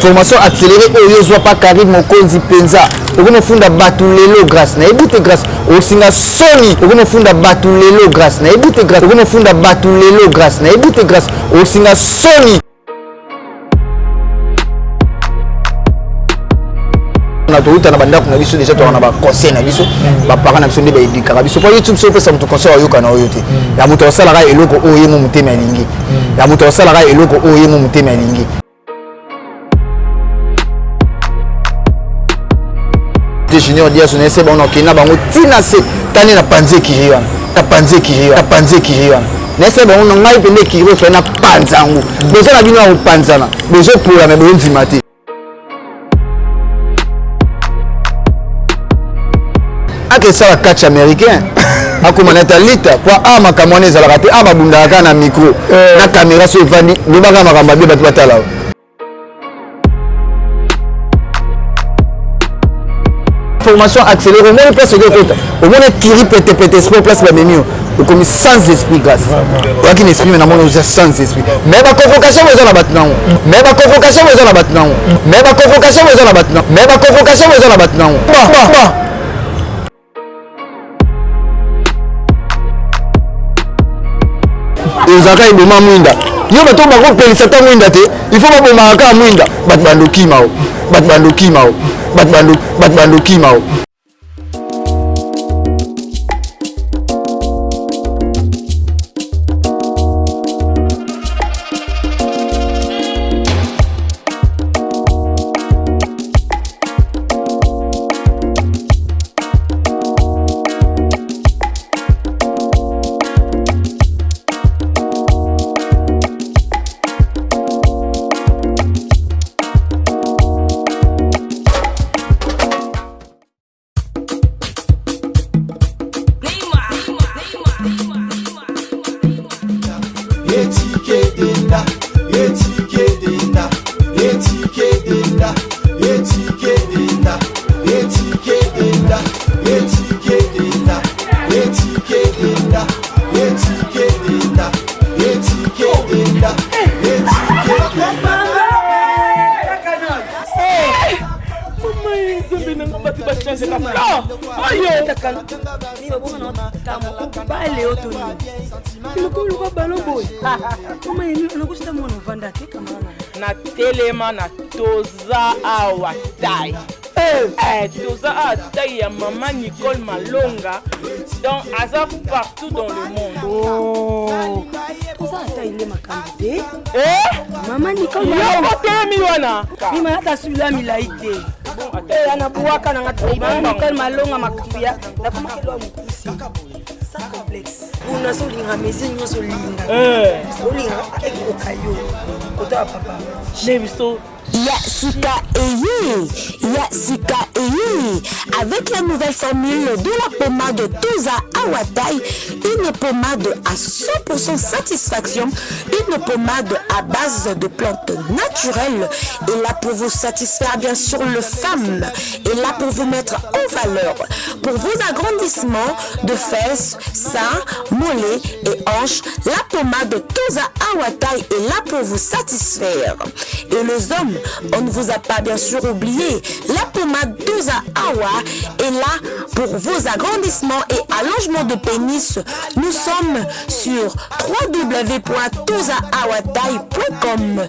Formation accélérée, oyo zwa pas Karim Mokonzi Penza. Okono funda batu lelo grâce na ebute grâce. Osinga Sony, okono funda batu lelo grâce na ebute grâce. Okono funda batu lelo grâce na ebute grâce. Osinga Sony. On a tout na banda na biso déjà to na ba conseil na biso ba parents na biso nde ba éduquer biso po YouTube so pesa mutu conseil oyo kana oyo te ya mutu osala ka eloko oyo mu mutema lingi ya mutu osala ka eloko oyo mu mutema lingi. Junior dia sonné c'est bon OK na bango tina se tani na panze kiriwa ta panze kiriwa nese bon on ngai pende kiriwa fa na panzangu bezo na bino na panzana bezo pour la même ndimate ake ça catch américain akoma na talita kwa ama kamone za la raté ama bunda kana micro na caméra so vandi lobaka makamba be batu batala. Formation accélérée, au moins il peut se dire au moins Thierry pété sport place la même comme sans esprit grâce. Ouais qui n'esprit mais on usa sans esprit. Mais ma convocation aux la maintenant. Mais ma convocation aux la maintenant. Mais ma convocation aux la maintenant. Mais ma convocation aux la maintenant. Ezaka iboma mwinda. Yo bato bako pelisa ta mwinda te. Il faut pas bomba ka mwinda. Batbando kimao. Batbando kimao. Na telema na toza awatai. Toza awatai ya maman Nicole Malonga donc Azaf partout dans le monde. Oh, toza awatai le makambi. Maman Nicole Malonga. Mima hata sula milaite. Ana buwaka na ngatai maman Nicole Malonga makufia na kama kilo mkusi. Sans complexe. Una solinga mezi nyoso linga. Solinga ekokayo. Kota papa. Nebiso. Yasika Eyi. Avec la nouvelle formule de la pommade Toza Awatai, une pommade à 100% satisfaction, une pommade à base de plantes naturelles, est là pour vous satisfaire bien sûr le femmes, est là pour vous mettre en valeur, pour vos agrandissements de fesses, seins, mollets et hanches. La pommade Toza Awatai est là pour vous satisfaire. Et les hommes, on ne vous a pas bien sûr oublié, la pommade Toza Awa est là pour vos agrandissements et allongements de pénis. Nous sommes sur www.tozaawatai.com.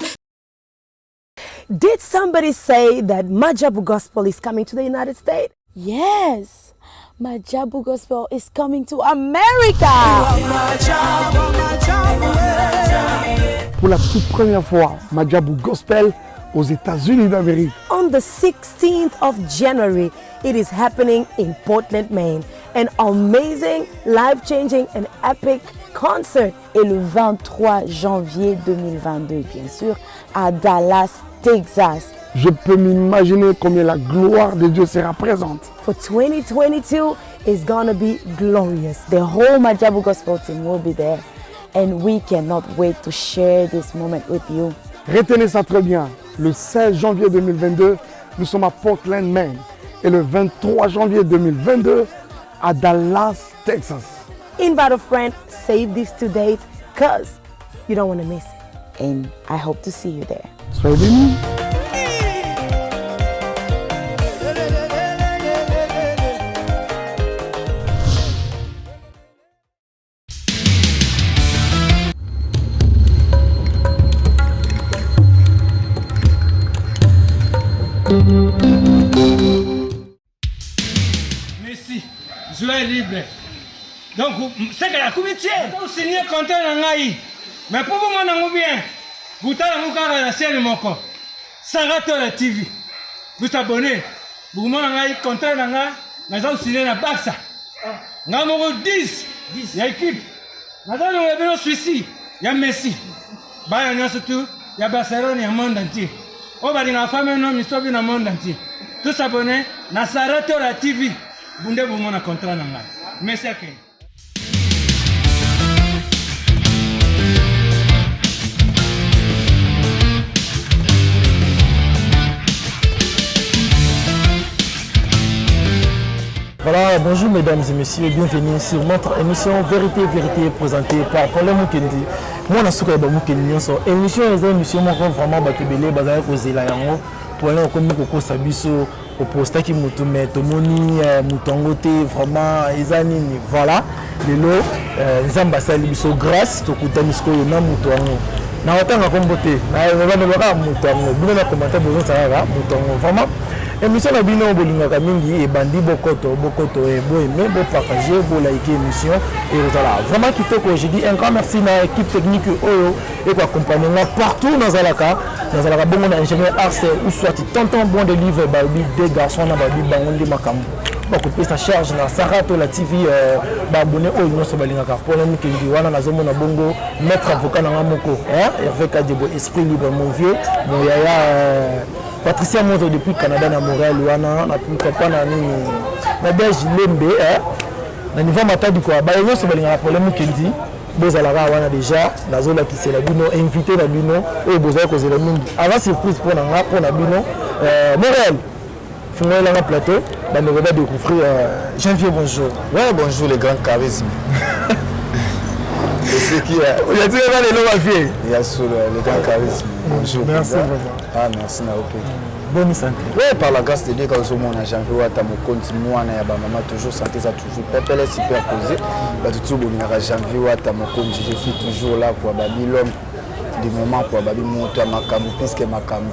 Did somebody say that Majabu Gospel is coming to the United States? Yes, Majabu Gospel is coming to America. Pour la toute première fois, Majabu Gospel aux États-Unis d'Amérique. On the 16th of January, it is happening in Portland, Maine. An amazing, life-changing and epic concert. Et le 23 janvier 2022, bien sûr, à Dallas, Texas. Je peux m'imaginer combien la gloire de Dieu sera présente. For 2022, it's gonna be glorious. The whole Majabu Gospel team will be there. And we cannot wait to share this moment with you. Retenez ça très bien. Le 16 janvier 2022, nous sommes à Portland, Maine. Et le 23 janvier 2022, à Dallas, Texas. Invite a friend, save these 2 dates, because you don't want to miss it. And I hope to see you there. Soyez bénis. Merci. Joie libre. Donc, c'est que la comité, vous signez contrat dans l'AI. Mais pour vous, moi, bien, vous avez la scène de mon corps. Saratola la TV. Vous abonnez. Vous avez contrat dans l'AI. Vous avez signé la Barça. Nous avons 10. Il y a équipe. Nous avons Suisse. Il y a Messi. Il y a surtout. Il y a Barcelone, il y a le monde entier. On va dire que la femme est un homme, il dans le monde entier. Tous abonnés. Dans Saratola la TV. Vous avez un contrat dans l'AI. Merci à Ken. Voilà, bonjour mesdames et messieurs, bienvenue sur notre émission Vérité présentée par Paul Mukendi. Moi, je suis Mukendi. Émission est une émission vraiment bakebele bazali kozela yango pour aller au Sabiso au posta qui mutume tomoni mutongote vraiment ezanini voilà lelo nzamba sali biso grâce to kutanisko na mutongo na otanga kombote na ba mutongo bino na commentaire besoin ça mutongo vraiment émission na bino bolingaka mingi et bandi bokoto et bo aimer bo partager bo liker émission et voilà vraiment kitoko je dis un grand merci na équipe technique oyo et quoi accompagner partout dans Zalaka bongo na ingénieur Arce ou soit tonton bon de livre babi des garçons na babi bangondi makambo beaucoup plus sa charge na Sarato la TV ba abonné oyo nyonso balingaka pour la mikendi wana nazomo na bongo maître avocat na ngamoko Hervé Kadebo esprit libre mon vieux bon yaya Patricia Moto depuis Canada na Montréal wana na papa na ni na Belge Lembe na niveau matadi quoi ba yo so balinga problème kendi bozala wana déjà na zola qui c'est la bino invité na bino et bozala ko zela mingi avant surprise pour na bino Montréal fumé là na plateau ba me va découvrir Janvier bonjour. Ouais bonjour les grands charismes. C'est qui il y a toujours les noms à faire. Il y a sur les grands charismes. Bonjour. Merci vraiment. Ah merci na OK. Bonne santé. Oui, par la grâce de Dieu, quand on a janvier, on a continué à maman toujours santé, ça toujours peuple est superposé. Tout le monde a janvier, je suis toujours là pour l'homme du moment pour monter à ma camu, puisque ma camu.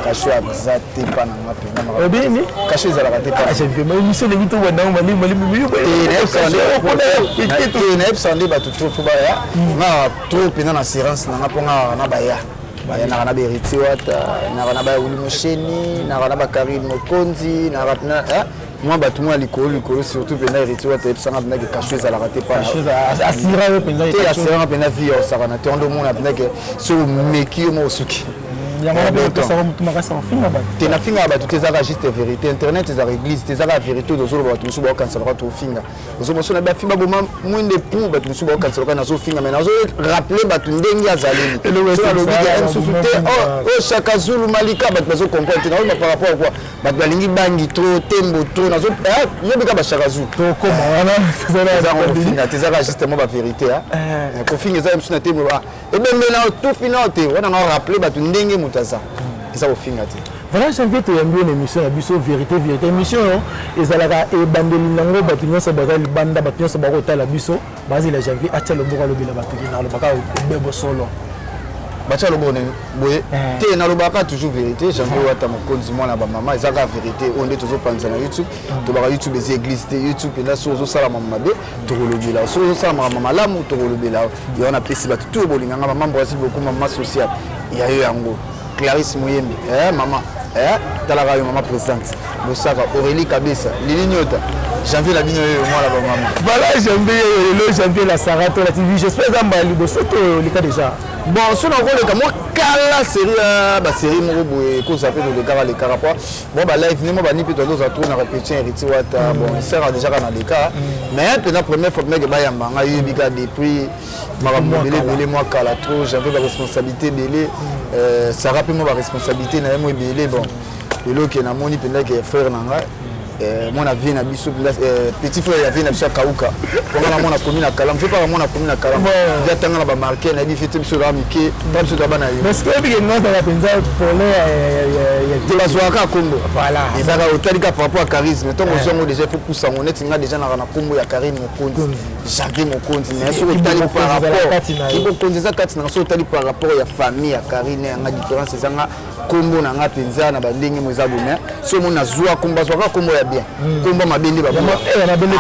Caché à Zate, pas dans ma peine. Caché à la raté pas. J'ai fait ma émission de Vito Wana, Mali, na beriti wata na ba uli mosheni na ba Karine Mokonzi na moi batu moi likolo surtout pena beriti wata epsanga pena ke caché za la raté pas chose asira yo pena te asira pena vie au savana te ndo mona pena ke so meki mo suki ya mama to ça mutu makasa finga ba te na finga ba tout ezaka juste vérité internet ezaka église ezaka vérité de zolo ba tout so ba cancela to finga zo mo so na ba finga bo mwinde pour ba tout so ba cancela na zo finga mais na zo rappeler ba tout ndengi azaleli so na lobi de susute oh Chaka Zulu Malika ba bazo comprendre na par rapport à quoi ba balingi bangi trop tembo trop na zo yo bika ba Chaka Zulu to koma wana ezaka finga ezaka justement ba vérité ko finga ezaka msuna tembo ba et ben na tout final te wana na rappeler ba tout ndengi mutaza ça au finga te. Voilà, j'invite à une émission à Bisso Vérité émission et ça la et bandeli nango batinyo sa bazali banda batinyo sa bakota la Bisso bazi la janvier acha le boka lobela batinyo na le baka bebo solo bacha le boné boye te na le baka toujours vérité janvier wata mokonzi mwana ba mama ezaka vérité on est toujours penser na YouTube to baka YouTube les églises de YouTube et là sozo sala mama be to lobela sozo sala mama lamu to lobela et on a pesi ba tout bolinga mama mboisi beaucoup mama social il y a eu yango Clarisse Mouyembi, maman, talaka yo maman présente. Mosaka Aurélie Kabessa, Lili Nyota. Janvier la bino moi là maman. Voilà, janvier la Sarato la TV. J'espère que Mbali Bosoto le cas déjà. Bon, si on a le cas moi kala série ba série mo boye ko ça fait le cas les carapoi. Bon ba live ni mo ba ni peut deux à tourner répéter héritier wata. Bon, il sert déjà dans les cas. Mais la première fois que ba yamba nga yebika depuis belé moi kala trop, j'avais la responsabilité belé ça rappelle moi la responsabilité na moi belé bon. Et là qui na moni pendant que frère nanga mon avis na biso petit frère ya vina biso kauka pour na mona commune à Kalam je pas mona commune à Kalam ya tanga na ba marquer na bifete biso la mike pas biso bana yo parce que bien non ça va penser pour les la zoaka Congo voilà et ça va autalika par rapport à charisme tant aux gens déjà faut pousser on est nga déjà na Congo ya Karine Mokonzi Janvier Mokonzi mais sur autalika par rapport qui Mokonzi ça kati na so autalika par rapport ya famille ya Karine nga différence ça nga kombo na nga penza na bandenge mo ezabo mais so mo na zwa komba zwa kombo ya bien kombo mabende ba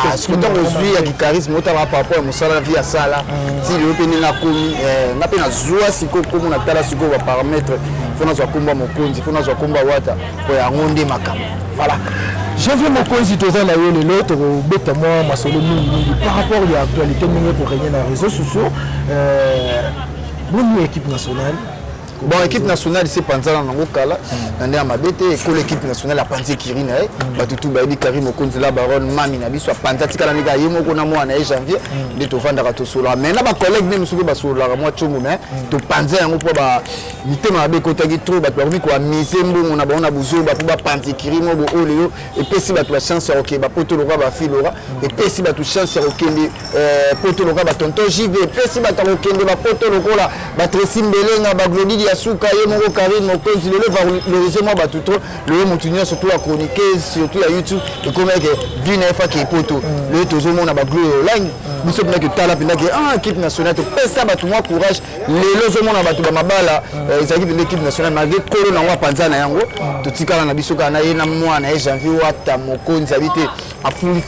parce que tant ozwi ya charisme ota ba papa ya musala via sala ti le peni na komi nga pe na zwa siko kombo na tala siko ba parametre fona zwa komba mokonzi fona zwa komba wata po ya ngonde makambo voilà. Janvier Mokonzi toza na yo lelo to beta moi masolo mingi par rapport à l'actualité mingi pour régner dans les réseaux sociaux bonne équipe nationale. Bon, équipe nationale c'est Panzala nango kala nande ya mabete ko l'équipe nationale a Panzi Kirina batutu ba bi Karim Mokonzi la baron mami na biso Panza tikala nika yemo ko na mwana na janvier de to vanda ka to solo mais na ba collègue même soki ba solo la moi chomo mais to Panza yango po ba mitema ba ko tagi trop ba permis ko amiser mbongo na ba ona buzo ba po ba Panzi Kirino bo oleo et puis si ba to chance ya OK ba poto lo ba filora et puis si ba to chance ya OK poto lo ba tonton JV et puis si ba to OK ba poto lo la ba Tracy Mbelenga ba Glody Suka Yemoko Karim Mokonzi le valorisé moi batuto le montunio surtout la chroniquer surtout à YouTube et comme que vine fa qui poto le tozo mona ba gloire line biso na que tala pina que équipe nationale to pesa batu moi courage le lozo mona batu ba mabala ezaki de l'équipe nationale malgré kolo na wa panza na yango to tikala na biso kana ye na mwana e janvier wata Mokonzi habité a fuli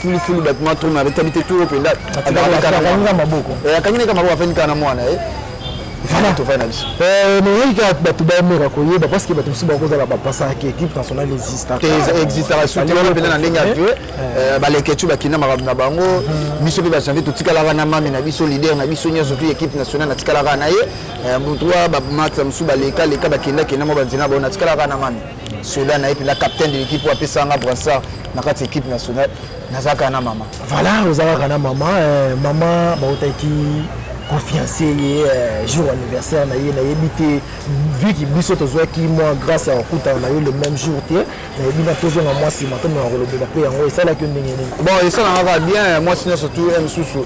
batu moi tourner avec habité tout penda akanga maboko akanga kama wa fanya kana mwana voilà to final mais il y a batu ba mera koyeba parce que batu siba koza la pasa que équipe nationale existe la surtout na ndenge ya vieux ba leketu ba kina na bango biso ba janvier to tikala na mami na biso leader na biso nyo surtout équipe nationale na tikala na ye mutwa ba max msuba leka ba kina mo banzina ba na tikala na mami cela na et la capitaine de l'équipe wa pesa nga brassard na kati équipe nationale nazaka na mama voilà ozaka na mama mama ba otaki confiance jour anniversaire na yebité vu que biso tozwa ki moi grâce à okuta na le même jour té na yebina tozo na moi si maintenant na rolobela pe yango et ça la que ndenge bon et ça na va bien moi sinon surtout msusu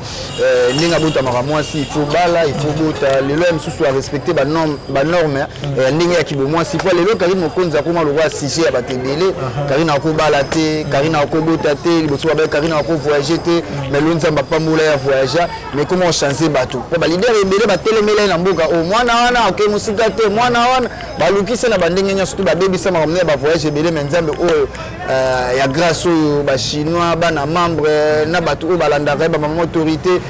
ninga bota mara moi si il faut bala il faut bota le msusu à respecter ba norme ndenge ya kibo moi si fois le Karim Mokonzi akoma le roi CG ya batebele Karina ko bala te Karina ko bota te liboso ba Karina ko voyager te mais l'onzamba pas moula ya voyager mais comment changer bateau ba leader ebele ba telemela na mboka o mwana wana OK musika te mwana wana ba lukisa na bandenge nya surtout ba baby sama ramener ba voyage ebele menzambe o ya grâce o ba chinois ba na membre na batu o balanda ba ma autorité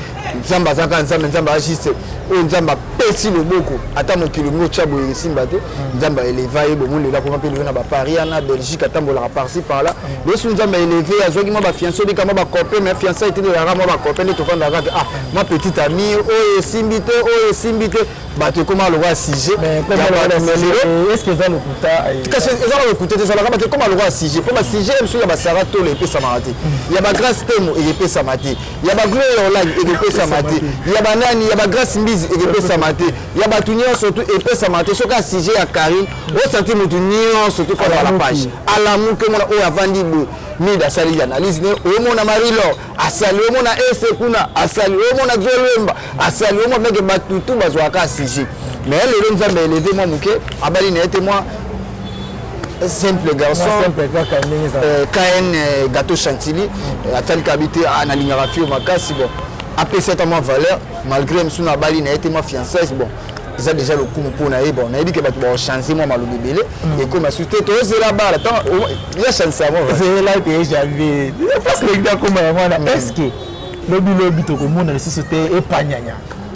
nzamba zaka nzamba agiste o nzamba pesi loboko ata mokili mo chabo esimba te nzamba eleva ebo mo lela ko mapeli na ba Paris na Belgique atambola par-ci par-là besu nzamba élevé azoki mo ba fiancé bika mo ba copain mais fiancé était de la mo ba copain to fanda ka ma petite amie o esimbité bato comment le roi CG mais est-ce que ça le kuta qu'est-ce que ça le kuta ça la bato comment le roi CG pour ba CG monsieur ya ba sarato le pe samarate ya ba grâce temo et pe samate ya ba gloire online et pe samate ya ba nani ya ba grâce mbizi et pe samate ya ba tunyo surtout et pe samate soka CG ya Karim o senti mutunyo surtout kwa la page alamu que mona o avandi bo ni da sali analyse ne o mona marilo asali o mona ese kuna asali o mona Zolemba asali o mona batutu bazwaka CG mais le nzambe élevé moi muke abali na été moi simple garçon KN gâteau chantilly atali kabité na ligne rafio makasi bon après cette moi valeur malgré msuna abali na été moi fiançailles bon ils ont déjà le coup pour na bon na dit que bato ba changer moi malobi belé et comme assisté to zela bala tant il y a chance moi c'est là que j'avais parce que gars comme moi est-ce que lobby to ko mona société et panyanya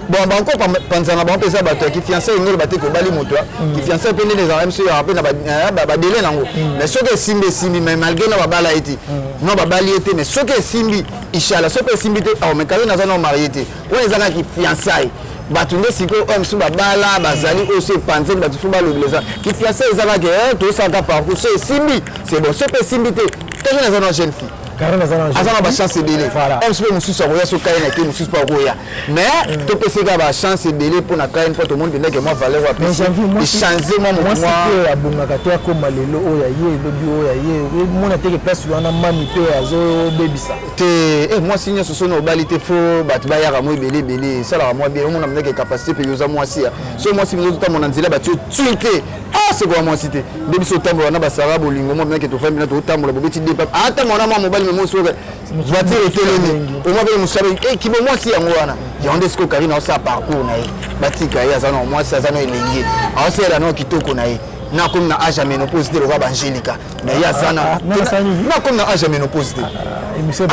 bon banko panzana ba pesa bato qui fiancé ngolo baté ko bali moto qui fiancé pende les armes sur après na ba délai nango mais ce que simbi mais malgré na ba bala été non ba bali été mais ce que simbi inchallah ce que simbi té mais quand na zana marié té on les a qui fiançailles batunde siko homme sous bala bazali aussi panzer batu sous balo les qui fiancé les a que tout ça ka parcours c'est simbi c'est bon ce que simbi té toujours les a jeune fille azana ba chance belé on se peut mususu akoya so kaina ke mususu pa koya mais to pese ka ba chance belé pour na kaina pour tout le monde bien que moi valeur wa pese et changer moi c'est abonga ka to comme lelo oya ye lobi oya ye mona te que place wana mami pe azo bebisa te moi signe so no balité fo bat ba ya mo belé ça la moi bien on a que capacité pe yoza moi si so moi si nous tout mon nzela ba tu tuité c'est quoi moi cité depuis ce temps on a ba sara bolingo moi bien que to femme na to tambola bobeti de papa ata mona mobile mais moi so voiture etelemi au moins be musabe qui moi si yango wana ya onde siko Karina ça parcours na ye batika ya zana moi ça zana elengi a c'est là non kitoko na ye na comme na âge à ménopause de roi Angelica mais ya sana na comme na âge à ménopause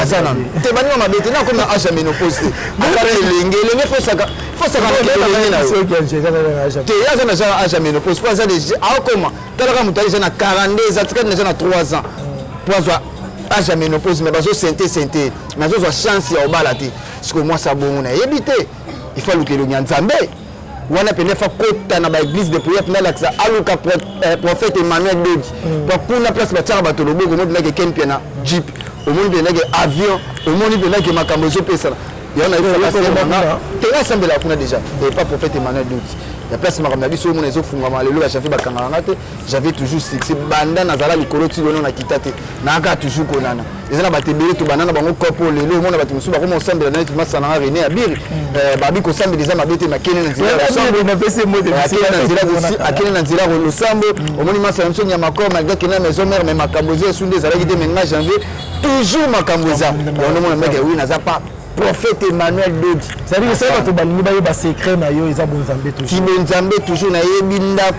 azana te bani ma bete na comme na âge à ménopause akara elenge faut ça te ya sana ja âge à ménopause pour ça déjà comment talaka mutali na 42 zatika na 3 ans pour âge à ménopause mais bazo santé mais bazo chance ya obala te parce que moi ça bon na éviter il faut que le nyanzambe wana pene fa kota na ba église de prière na laksa aluka prophète Emmanuel Dogi pour kuna place ba tsara bato lobo ko mona ke kempia na jeep au monde na ke avion au monde na ke makambo zo pesa ya na ile la te rassemble la kuna déjà et pas prophète Emmanuel Dogi ya place makambo biso mona zo funga malelo ya chafi bakanga ngate j'avais toujours succès banda na zala likolo ti lono na kitate na ka toujours konana ezana batebele to banana bango kopo lelo mona bato musu bako ensemble na tima sana René Abiri babi ko sambe déjà mabete makene na nzira ensemble na pese mode akene na nzira ko losambo omoni masa mso nya makoma malgré que na maison mère mais makamboze sunde zala gide maintenant janvier toujours makamboza on mona meke oui na za pas prophète Emmanuel Dogi ça dit que ça va te balingi ba secret na yo eza bonzambe toujours ki bonzambe toujours na yebinda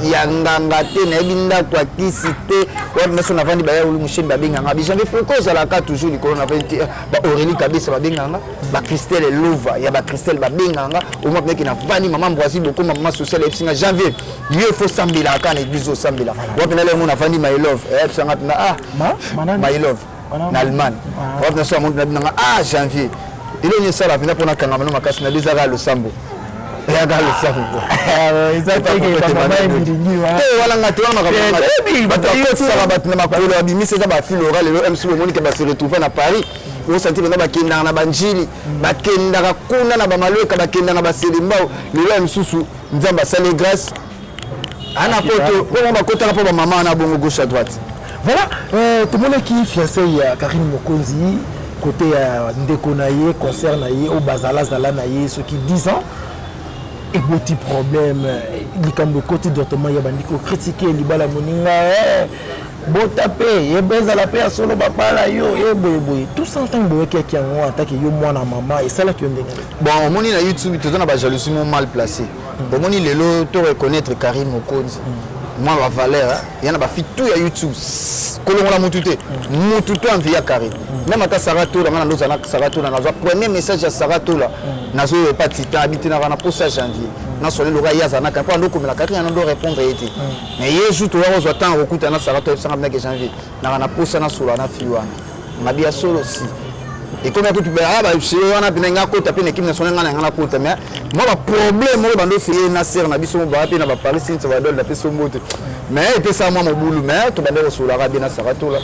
ya nganga te na yebinda kwa kisite wa meso na vandi ba ya ulu musheni ba benganga bijange pourquoi ça la ka toujours likolo na 20 ba Aurélie Kabisa ba benganga ba Christelle Lova ya ba Christelle ba benganga au moins meki na vani maman Boisi beaucoup maman sociale efinga janvier lieu faut sambila ka na église au sambila wa pena le mona vandi my love sanga na my love na Allemagne wa pena so mona na janvier il est ça la pena pona kanga mano makasi na dezara le sambo ya ga le sambo ça fait que maman est bilingue wala ngati wana makambo bato ça ba na makolo abimisi za ba fil oral le MC Moni ke ba se retrouver na Paris au senti na bakenda na banjili bakenda kuna na ba malweka bakenda na ba selimbao le MSusu nzamba sale grâce ana poto on ba kota pa ba maman na bongo gauche à droite voilà tout le monde qui fiancé ya Karine Mokonzi côté ndeko na ye concert na ye au bazala zala na ye ce qui 10 ans et petit problème likambo côté d'autrement ya bandiko critiquer libala moninga botape ye beza la paix solo bapala yo ye boy tout ça en tant que qui en attaque yo mwana mama et ça là qui on dégaine bon moni na YouTube tout na ba jalousie mal placé bon moni lelo to reconnaître Karine Mokonzi moi la valeur il y en a ba fit tout ya YouTube kolongola mutute mututo envia Karine même ata Sarato la ngana na Sarato na zo premier message ya Sarato la nazo pas tita habiter na bana pour ça janvier na solo loka yaza na quand on la Karine on doit répondre été mais hier jour to wa zo temps okuta na Sarato sanga na janvier na posa na solo na fiwana mabia solo si et comme tout ba ba chez wana pinanga kota pe équipe nationale ngana kota mais moi ba problème moi bando c'est na ser na biso ba pe na ba Paris Saint-Salvador la pe so moto mais et puis ça moi mon boulot mais to bando sur la rabia na Sarato là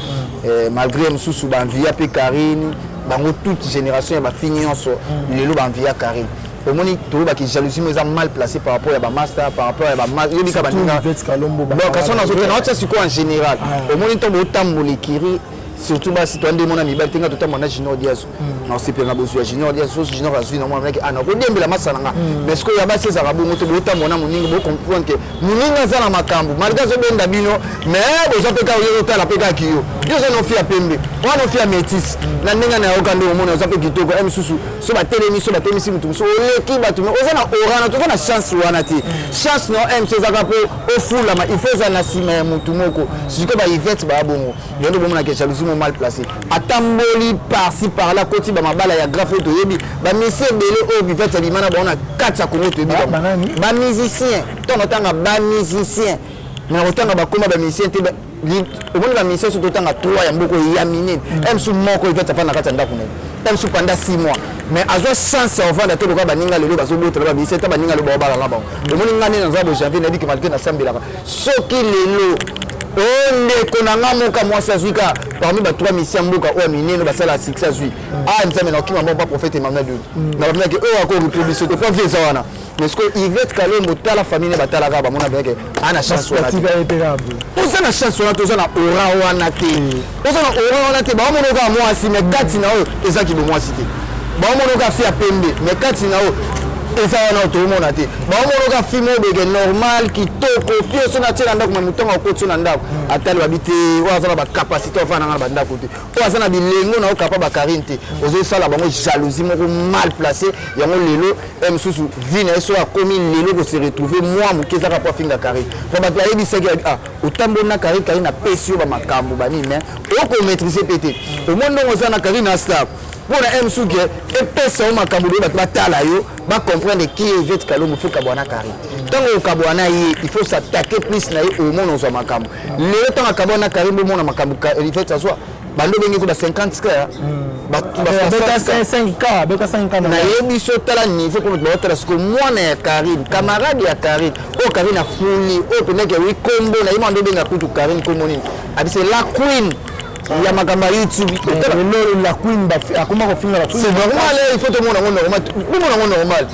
malgré msusu ba via pe Karine bango toute génération ba fini en so lelo ba via Karine au moni to ba ki jalousie mais mal placé par rapport à ba master par rapport à ba yo bika ba ninga bon quand on a sauté na c'est quoi en général au moni to botambo likiri surtout ba si to ande mona mibali tenga to tamona Junior Diaz non c'est pena bosu Junior Diaz so Junior azui na mona ana ko dembela masananga mais ce que ya ba c'est zarabu moto bo tamona moninga bo comprendre que moninga za na makambo malgré zo benda bino mais bo zo peka yo ta la peka kiyo yo zo no fi apembe wana no fi ametis na ninga na okando mona zo peka kitoko msusu so ba telemi so ba temisi mutu so leki ba tume oza na orana to na chance wana ti chance no MC za kapo ofula ma ifoza na sima ya mutu moko siko ba Yvette ba bongo yo ndo bomona ke jalousie mal placé atamboli par-ci par-là côté ba mabala ya graphe to yebi ba monsieur belé o bivete limana ba on a 4 sa kongo to yebi ba musicien to notanga ba musicien na otanga ba koma ba musicien te au moins la mission sur totanga 3 ya mboko ya minene emsu moko ivete pa na kata ndako ne emsu pendant 6 mois mais azo chance au vendre to ba ninga lelo ba zo boto ba musicien ta ba ninga lo ba ba la ba au moins ngane na zabo janvier na biki malgré na sambela soki lelo ondeko na nga moka mwasi azwika parmi ba 3 missions mboka oyo minene basala succès azwi nzambe na okima mboka prophète Emmanuel na babina ke oyo akoko publicité to fa visa wana mais ce que Yvette Kalombo tala famille ne batala ka ba mona beke ana chance wana oza na chance wana toza na aura wana te oza na aura wana te ba mona ka mwasi mais kati na oyo ezaki bo mwasi te ba mona ka fi apembe mais kati na oyo Et ça on a tout le monde a été. Bah on a film normal qui toko puis on a tiré ndako mais mutonga ko tsuna ndako atali babité wa za ba capacité of na ba ndako te o za na bilengo na o capable ba karinte ozo sala bango jalousie moko mal placé yango lelo msusu vina eso a commis lelo ko se retrouver moi mukeza ka pa finga kari pour ba yebi seki ah otambo na kari na pesio ba makambo bani mais o ko maîtriser pété au monde on za na kari na star pour la MSU qui est pesa au makambo de batala yo ba comprendre qui est Yvette Kalombo faut kabwana kari tant au kabwana il faut s'attaquer plus na au monde on so makambo le temps kabwana kari bo mona makambo Yvette ça soit bando bengi ko ba 50 k ba 5k beka 5k na yebi so tala niveau pour ba tala ce que moi na Karine camarade ya Karine o Karine a fouli o peneke wi combo na imando benga kutu Karine komoni abi c'est la queen ya makamba YouTube la queen akoma ko finga la queen c'est normal il faut tout le monde normal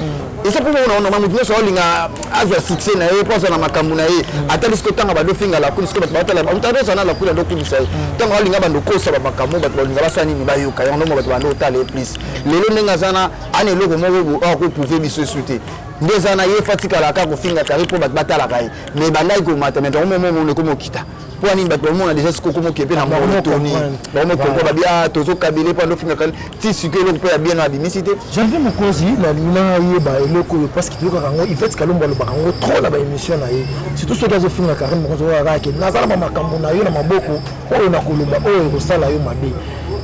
et ça pour moi normal mutu so linga azwa succès na yo posa na makambu na ye atali ce que tanga ba do finga la queen ce que ba tala ba mutado sana la queen do queen sai tanga linga ba ndo kosa ba makambu ba linga ba sani ni ba yo ka yango mo ba ndo tala plus lelo nenga sana ane loko mo ko prouver biso suite ndezana ye fatika la ka ko finga kari po ba batala kai mais bandai ko mata mais donc mo ko mo kita pour ni bato mo na déjà ce ko mo kepe na mo tourner ba mo ko ba bien tozo kabile pa ndo finga kali ti sikelo ko ya bien na bimisité j'envie mon cause la lina yeba eloko parce que loka kango Yvette Kalombo lo bakango trop la ba émission na ye surtout ce que finga kari mo ko ra ke nazala ba makambo na yo na maboko o na koloba o ko sala yo mabe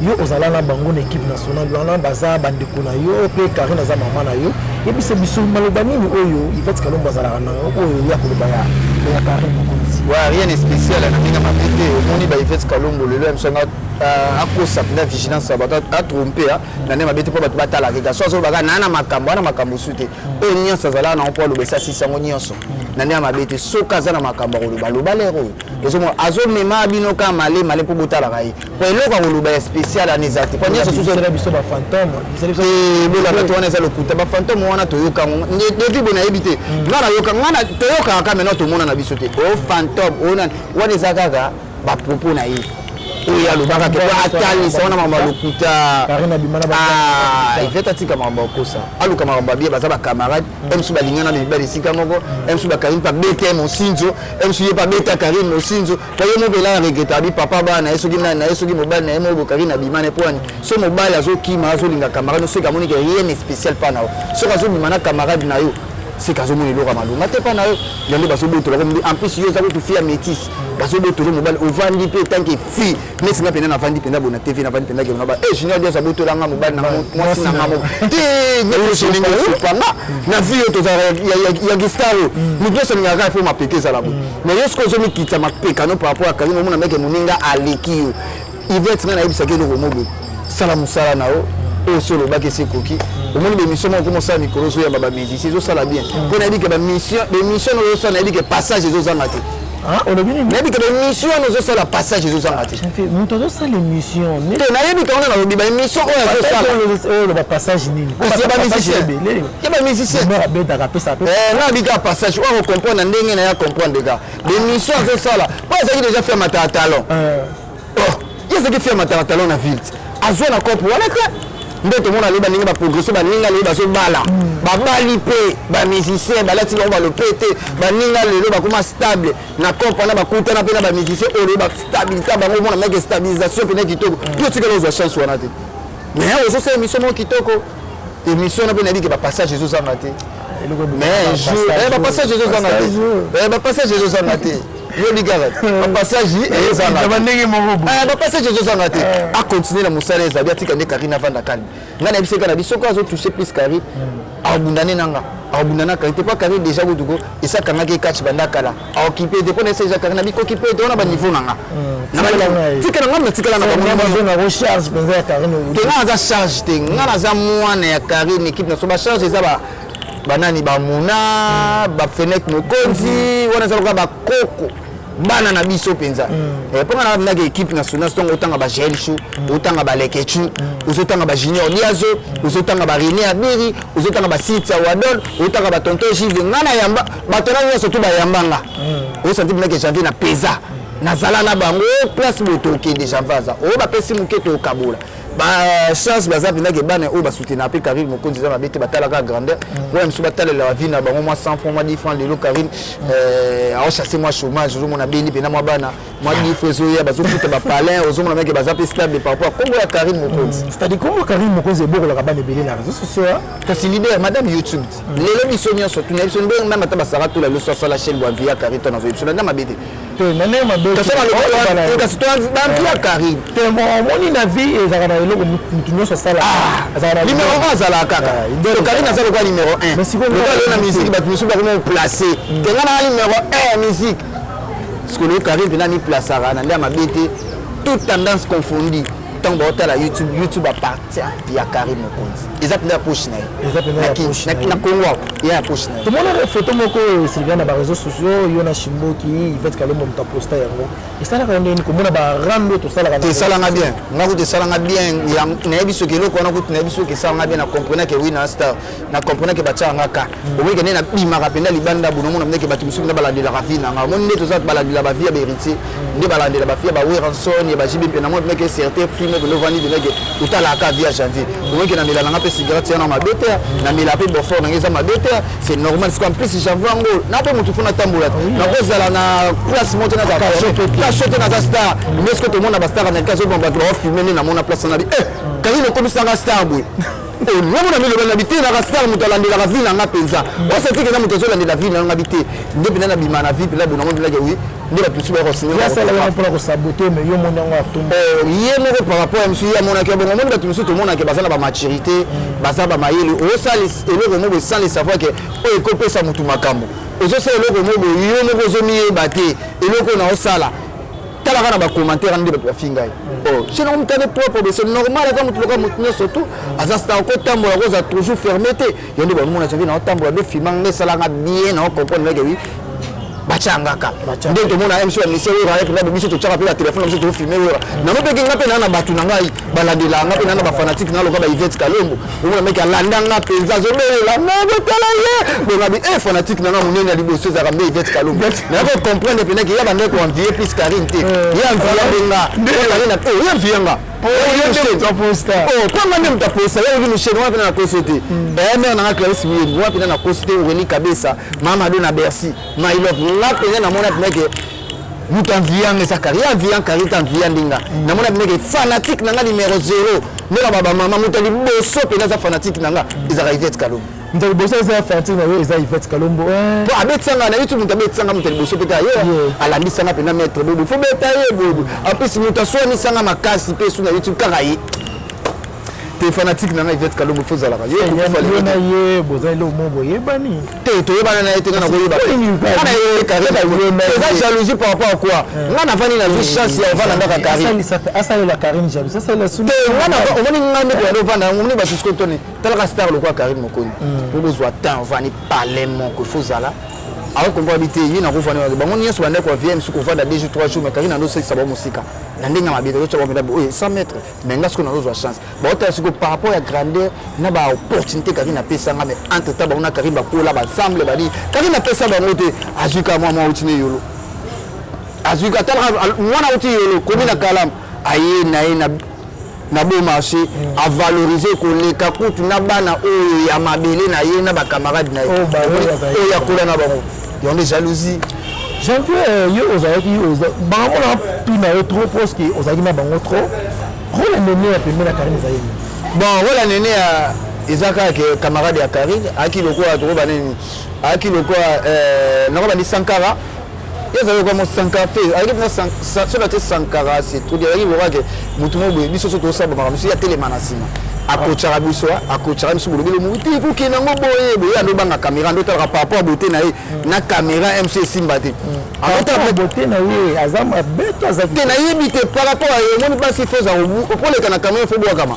yo ozala na bango na équipe nationale wana baza bandeko na yo pe Karine za mama na yo et puis c'est biso maloba nini oyo Yvette Kalombo azala na oyo ya koloba ya Karine mokonzi wa rien de spécial na minga mapete omoni ba Yvette Kalombo lelo msanga akosa na vigilance abata a tromper na ne mabete po batala ke so so baka na makambo sute o nyonso azala na po lo besa sisango nyonso na ne mabete soka za na makambo lo baloba lero ezo mo azo mema bino ka male po botala kai po eloko ko lo ba spécial anezati po nyonso so so biso ba fantôme et bola bato wana za lokuta ba fantôme wana toyoka depuis bona ebité ngana yoka ngana toyoka ka mena to mona na biso te o fantôme ona wana ezakaka ba propos na ye oya lobaka ke atali sawana mama lokuta Karine bimana ba Yvette atika mama kosa aluka mama bia baza ba camarade emsu balingana na bibali sika moko emsu ba Karine pa bete mo sinzo emsu ye pa beta Karine mo sinzo paye mo bela regreta bi papa ba na yeso gina na yeso gi mobile na mo Karine bimana poani so mobile azo kima azo linga camarade so ka moni ke rien spécial pa na so ka zo bimana camarade na yo c'est kazo moni loka malunga te pa na yo yande baso boto la en plus yo za ko fia métis baso boto lo mobile o vandi pe tant que fille mais singa pena na vandi pena bona TV na vandi pena ke ba junior dia za boto la nga mobile na moi sina ngamo te ne so ninga supanga na vie to za ya gistaro mu dia so ninga ka fo mapeke za la bo mais yo sko zo mi kita mapeka no par rapport à Karine mo na meke moninga aleki Yvette na ibisa ke lo mobo sala musala na o o solo ba ke sekoki au monde l'émission on commence à micro so ya baba musicien zo sala bien ko na dit que ba mission no so na dit que passage zo za mate ah on a bien na dit que l'émission no so sala passage zo za mate muto zo sala l'émission te na yebi ka on na bi ba émission o ya zo sala le passage nini parce que ba musicien ya ba musicien na beta ka pesa na bi ka passage on comprendre ndenge na ya comprendre ga l'émission zo sala pas ça qui déjà fait mata talon oh il ça qui fait mata talon na ville azwa na kopo wala ka ndoto mona leba ninga ba progresser ba ninga leba so bala ba bali pe ba musicien ba lati ba lo pété ba ninga lelo ba kuma stable na kompa na ba kuta na pena ba musicien o leba stabilité ba mona meke stabilisation pena kitoko yo tika lozo chance wana te mais o so c'est émission mo kitoko émission na pena dit que ba passage zo za maté mais je ba passage zo za maté ba passage zo za maté yo ligara ba passage et za maté ba ndenge mo bobo ba passage zo za maté a continuer na musala za bia tika ne Karine vanda kan ngana biseka na bisoko azo toucher plus Karine abundane nanga abundana Karine te pas Karine déjà godugo et ça kanga ke catch bandaka la occupé de connaître déjà Karine bi ko occupé de on a ba niveau nanga tika nanga tika na ba na recharge benza ya Karine te nga za charge te ngana za mwana ya Karine équipe na so ba charge za ba banani ba muna ba fenêtre mokonzi wana za ba koko bana na biso penza ponga na bina équipe nationale stongo otanga ba Gelchu otanga ba Lekechu ozotanga ba Junior Diazo ozotanga ba René Abiri ozotanga ba Sitya Wadon otanga ba Tonton Jive ngana yamba batona nyonso to ba yambanga o senti bina ke janvier na pesa na zala na bango place boto ke déjà vaza o ba pesi muketo okabola chance baza pena ke bana o ba soutenir pe Karine Mokonzi za mabete batala ka grandeur pour même batala la vie na bango moi 100 francs moi 10 francs lelo Karine a chasser moi chômage zo mona beni pena moi bana moi 10 francs zo ya bazo futa ba palin ozo mona meke baza pe stable par rapport Congo ya Karine Mokonzi c'est-à-dire comment Karine Mokonzi boko la bana belé na réseaux sociaux kasi libère madame YouTube lelo biso nyonso tu na biso ndenge même ata basara to la leso so la chaîne wa via Karine to na zo biso na mabete to nane mabete kasi ma kasi to ba via Karine te moni na vie ezaka na eloko mutu nyonso sala numéro 1 azala kaka donc Karine azala quoi numéro 1 mais si on a la musique ba musu ba comment placer que na numéro 1 musique parce que le Karine vient ni placer na ndia mabete toute tendance confondue tant que la YouTube appartient à Karine Mokonzi. Ils appellent la poche naï. Ils appellent la poche naï. Na Congo, il y a la poche naï. Tout le monde a photo moko Sylvain na réseaux sociaux, il y a Chimbo qui il fait que le monde t'a posté yango. Et ça la rendre ni comment ba rendre tout ça la. Te ça la bien. Ngako te ça la bien. Ya na biso ke loko na ko na biso ke ça la bien na comprendre que oui na star. Na comprendre que bacha ngaka. O we ke na bima rapenda libanda buno mona mneke batu musu na balandi la rafina. Nga mon neto za balandi la bavia berité. Ndi balandi la bavia ba we ranson ya ba jibe pe na mo mneke certain mais le vani de nègre tout à la cave via janvier on que na mila na pe cigarette na ma bete na mila pe bofort na ngeza ma bete c'est normal c'est comme plus janvier ngo na pe mutu funa tambola na ko zala na place monte na za cachote na za star mais ce que tout le monde a star na kazo bomba to off filmer na mona place na bi Karine comme ça star boy on na mila na bité na star mutu la ndela ville na penza on sait que na mutu zo la ndela ville na bité ndebe na bima na ville là bon on dit là oui ndi ba tusi ba ko signer ça la pour ko saboter mais yo mon ngo atumba yé par rapport à monsieur ya mona ke bon monde ba tusi to mona ke bazala ba maturité bazaba mayele o sali eloko mo be sans le savoir que o ekope sa mutu makambo ozo se eloko mo be yo mo zo miye bate eloko na o sala tala kana ba commentaire ndi ba fingai je n'ai pas de propre mais c'est normal quand mutu loka mutu surtout azasta ko tambola ko za toujours fermeté yende ba mona javi na tambola be filmanga sala nga bien na comprendre que oui bachangaka nde to mona MC ni se wera avec na biso to chaka pe la téléphone biso to filmer wera na mo peke ngape na batu na ngai balandela ngape na ba fanatique na loka ba Yvette Kalombo mona meka landa nga penza zo belela na botala ye bo ngabi fanatique na munene liboso za kambe Yvette Kalombo na ko comprendre pe na ki ya ba ndeko envier plus Karine te ya envier benga Karine na ya envier nga kwa ngane mtaposta yeye ni msheni wapi na kosete mais na Clarisse Muyembu wapi na kosete Reni Kabesa mama do na Bercy my love la pena na mona pneke mutanvianga sa carrière vient Karine tanvia ndinga na mona pneke fanatique na nga numéro 0 nela baba mama mutali boso pena za fanatique na nga izaka Yvette Kalombo ndali boso za fanatique na yo eza Yvette Kalombo to abetsanga na YouTube mutabetsanga mutali boso peta yo alambisanga pena maître bobo fo beta ye bobo apesi mutaswani sanga makasi pe suna YouTube kaka ye te fanatique na Yvette Kalombo fozala ka yo na ye boza lo mombo yebani te to yebana na te na ko yeba ana ye Karine eza jalousie par rapport à quoi ngana fani na vie chance ya vana ndaka Karine asa la Karine jalousie ça la sunu ngana omoni ngana ko ndo vana omoni ba susko tone tala star lo kwa Karine Mokonzi pour besoin temps vani parler mon ko fozala alors qu'on va habiter yi na ko fani ba ngoni yeso bande ko VM suko vanda 2 jours 3 jours mais Karine ndo sexy ba musika na ndinga mabito cho ba 100 mètres mais ngasko na zo chance ba ota siko par rapport à grandeur na ba opportunité Karine pesa nga mais entre temps ba on a Karine ba kola ba ensemble ba di Karine pesa ba mote azuka moi utine yolo azuka tala mwana uti yolo komi na kalam aye na beau marché à valoriser koleka kutu na bana oyo ya mabele na ye na ba camarade na ye oyo ya kola na bango y a des jalousies janvier yo ozalaki bango na pina yo trop parce que ozalaki na bango trop rôle nene ya pembe na Karine zayeni bon rôle nene ya ezaka ke camarade ya Karine aki lokola to baneni aki lokola na ko bani Sankara ils avaient comme Sankara avec na Sankara Sankara c'est tout dire il voit que mutu mo biso so to sa ba monsieur ya telemanasima akochara biso akochara biso bolobelo muti ko kina ngo boye boye ando banga caméra ndo tala par rapport beauté na ye na caméra MC Simbate akota beauté na ye azama beto azaki na yebite par rapport à ye mon pas si faut za obu pour le kana caméra faut boire kama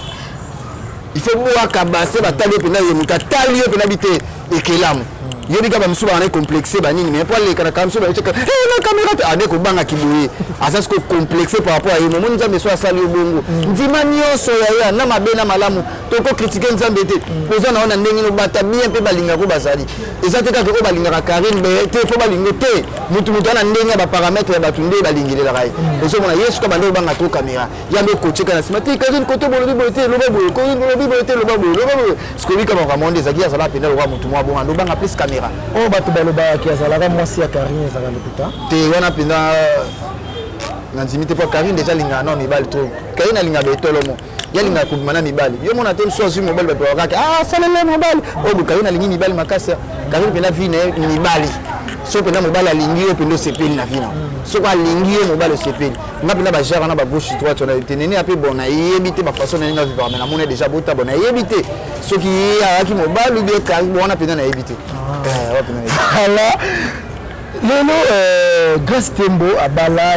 il faut boire kabase ba tali pe na ye muta tali pe na bite ekelamu yebika bamisusu bana complexe banini mais pour les kamisusu bacheka na caméra ade ko banga kiboye asa ko complexe par rapport à yemo moni nzambe so asali bongo ndima nyonso ya na mabe na malamu to ko critiquer nzambe te poza na ona ndenge no bata bien pe balinga ko bazali ezate ka ko balinga Karine be te fo balinga te mutu na ndenge ba paramètres ya batunde balingilela rai ozo mona yesu ka bando banga to caméra yambe ko cheka na smati Karine ko to bolobi bote lo babo ko bolobi bote lo babo ce que lui comme vraiment des akia ça va pena lo mutu mo bon ando banga plus caméra oh bato baloba ki azalaka mwasi ya Karine ezala lokuta te wana pena nanzimite po Karine déjà linga non mibali trop Karine alinga betolo mo yalinga kubimana mibali yo mona te so azui mobile bato wakaka salele mobile oh Karine alingi mibali makasa Karine pena vie na mibali so pena mobile alingi yo pendo sepeli na vie na so ko alingi yo mobile sepeli nga pena ba gère na ba gauche droite on a tenene ape bona yebite ba façon na nga vivre mais na mona déjà bota bona yebite so ki aki mobile ou bien Karine bona pena na yebite ala lelo Grace Tembo abala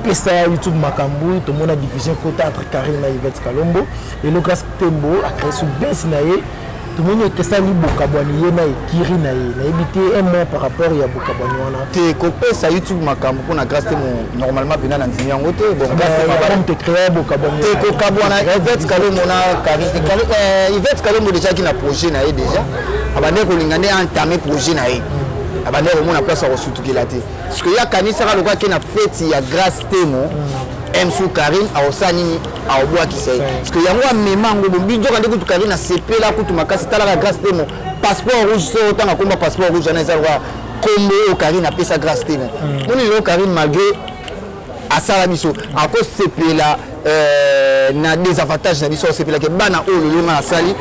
pesa YouTube makambu to mona diffusion kota entre Karine et Yvette Kalombo et le Grace Tembo a créé sous bens naé tout le monde est sali bokabwani ye na ekiri na ye na ebité un mois par rapport ya bokabwani wana te ko pesa YouTube makambu pour na Grace Tembo normalement pena na ndimi yango te bon Grace te créer bokabwani te ko kabwana Yvette Kalombo na Karine Yvette Kalombo déjà qui na projet na ye déjà abande ko lingane entamé projet na ye abande ko mona place à resutukela te parce que ya kanisa ka lokwa ke na fête ya Grace Tembo Msou Karine a osani a obwa kisai parce que yango amemango bombijo kande kutu Karine a sepela kutu makasi talaka Grace Tembo passeport rouge so tanga komba passeport rouge na ezalwa kombo o Karine a pesa Grace Tembo moni lo Karine malgré asala biso ako sepela na désavantage na biso sepela ke bana o lelo na asali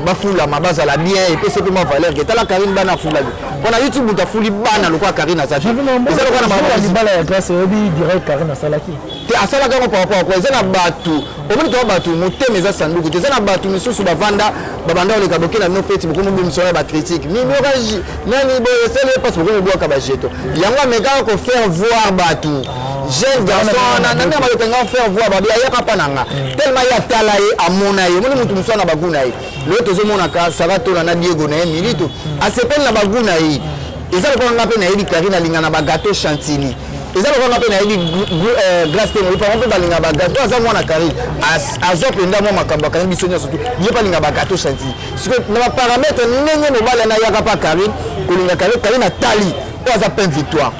ba fula mabaza la bien et puis c'est pas valeur que tala Karine bana fula on a YouTube ta fuli bana lokwa Karine asali ça lokwa na mabaza bala ya Grace obi direct Karine asala ki te asala ka par rapport à ça na batu omoni to batu moteme za sanduku te ça na batu misusu bavanda babanda ole kaboke na no peti beaucoup mo missionnaire ba critique ni moraji nani bo sele parce que ko boka ba jeto yango meka ko faire voir batu jeune garçon na nanga ba tenga faire voir ba ya ka pananga tellement ya talaye amona ye moni mutu musana baguna ye le tozo mona ka sarato na Diego na milito asepel na baguna ye ezala ko ngapena ye Karine lingana ba gâteau chantilly ezala ko ngapena ye Grace Tembo par exemple balinga ba gâteau aza mwana Karine azope ndamo makamba Karine bisonya surtout ye balinga ba gâteau chantilly parce que na paramètre ndenge no bala na yaka pa Karine kolinga Karine atali po aza plein victoire